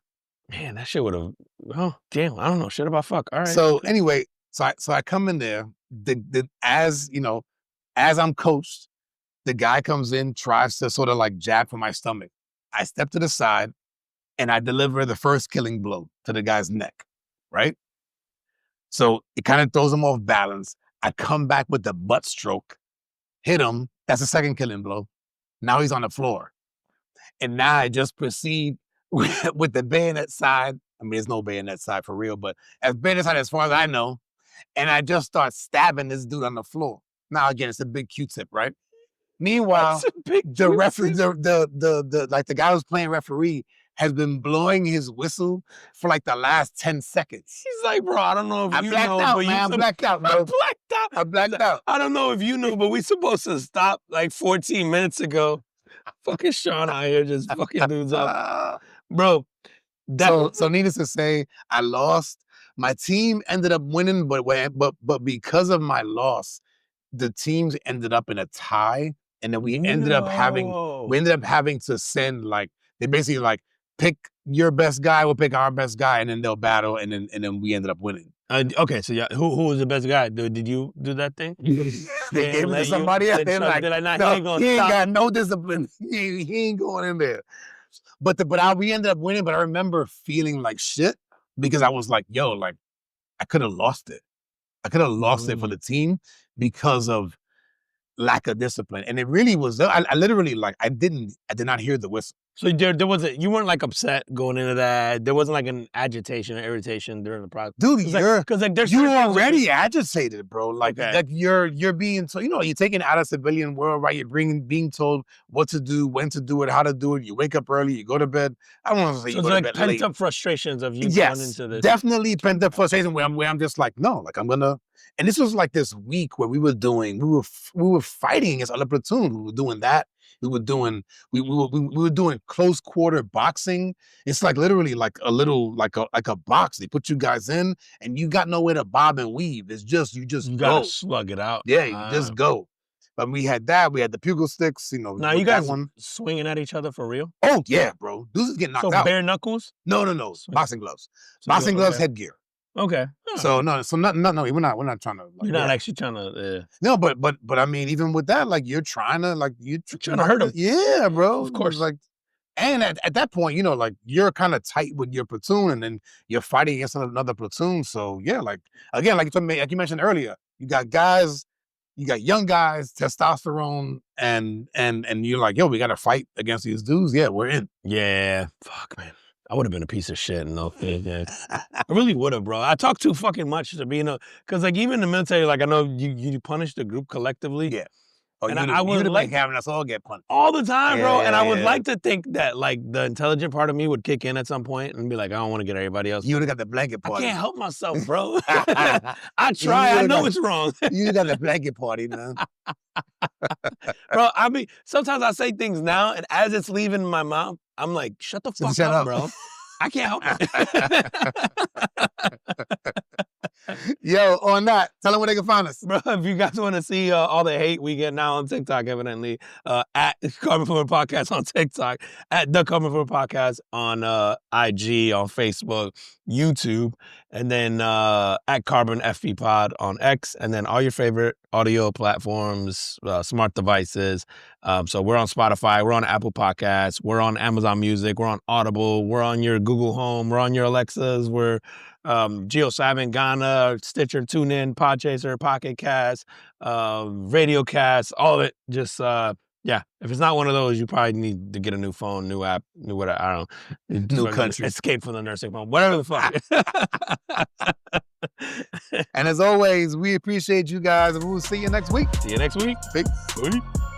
Man, that shit would have. Oh, damn! I don't know shit about fuck. All right. So anyway, so I come in there. As I'm coached, the guy comes in, tries to sort of like jab for my stomach. I step to the side, and I deliver the first killing blow to the guy's neck. Right. So it kind of throws him off balance. I come back with the butt stroke, hit him. That's the second killing blow. Now he's on the floor, and now I just proceed with the bayonet side. I mean, there's no bayonet side for real, but as bayonet side as far as I know, and I just start stabbing this dude on the floor. Now again, it's a big Q-tip, right? Meanwhile, the referee, the guy who's playing referee has been blowing his whistle for like the last 10 seconds. He's like, bro, I don't know if you know, I blacked out, bro. I blacked out. I don't know if you know, but we supposed to stop like 14 minutes ago. Fucking Sean out here just fucking dudes up. Bro. So needless to say, I lost. My team ended up winning, but because of my loss, the teams ended up in a tie. And then we ended up having to send like, they basically like, pick your best guy, we'll pick our best guy, and then they'll battle, and then we ended up winning. Okay, so yeah, who was the best guy? Did you do that thing? They gave it to somebody else. They're like, no, he ain't got no discipline. He ain't going in there. But we ended up winning. But I remember feeling like shit because I was like, yo, like I could have lost it. I could have lost it for the team because of lack of discipline. And it really was. I literally like I did not hear the whistle. So there wasn't, you weren't like upset going into that. There wasn't like an agitation or irritation during the process. Dude, you're already like, agitated, bro. Like, like you're being told, you're taken out of civilian world, right? You're being told what to do, when to do it, how to do it. You wake up early, you go to bed. I don't want to say you go to bed late. Pent up frustrations of you going into this. Definitely pent up frustration where I'm just like, no, like I'm gonna. And this was like this week where we were fighting against other platoons. We were doing that. We were doing close quarter boxing. It's like literally like a little like a box. They put you guys in, and you got nowhere to bob and weave. It's just you gotta slug it out. Yeah, you just go. But we had that. We had the pugil sticks. Now you guys swinging at each other for real? Oh yeah, bro. Dudes is getting knocked out. So bare knuckles? No. Boxing gloves. Boxing gloves, headgear. Okay. So no, we're not trying to. Like, you're not actually trying to. No, but I mean, even with that, like you're trying to hurt him. Yeah, bro. Of course. Like, and at that point, like you're kind of tight with your platoon, and then you're fighting against another platoon. So yeah, like again, like you mentioned earlier, you got young guys, testosterone, and you're like, yo, we got to fight against these dudes. Yeah, we're in. Yeah, fuck, man. I would have been a piece of shit. No, yeah. I really would have, bro. I talk too fucking much to be, because like even in the military, like I know you punish the group collectively. Yeah. Oh, And you'd I would have like been having us all get punched. all the time, bro. Yeah, And I would yeah. like to think that like the intelligent part of me would kick in at some point and be like, I don't want to get everybody else. You would have got the blanket I party. can't help myself, bro. I You try. I would've know got- it's wrong. You got the blanket party, man. Bro, I mean, sometimes I say things now, and as it's leaving my mouth, I'm like, shut the fuck Shut up, up. bro. I can't help it. Yo, on that, tell them where they can find us. Bro, if you guys want to see all the hate we get now on TikTok, evidently, at Carbon Fluid Podcast on TikTok, at The Carbon Fluid Podcast on IG, on Facebook, YouTube, and then at Carbon FP Pod on X, and then all your favorite audio platforms, smart devices. So we're on Spotify, we're on Apple Podcasts, we're on Amazon Music, we're on Audible, we're on your Google Home, we're on your Alexas, we're Geo7, Ghana, Stitcher, TuneIn, Podchaser, Pocket Cast, Radio Cast, all of it. Just yeah, if it's not one of those, you probably need to get a new phone, new app, new whatever. I don't know. New country. Escape from the nursing home, whatever the fuck. And as always, we appreciate you guys, and we'll see you next week. See you next week. Peace. Bye.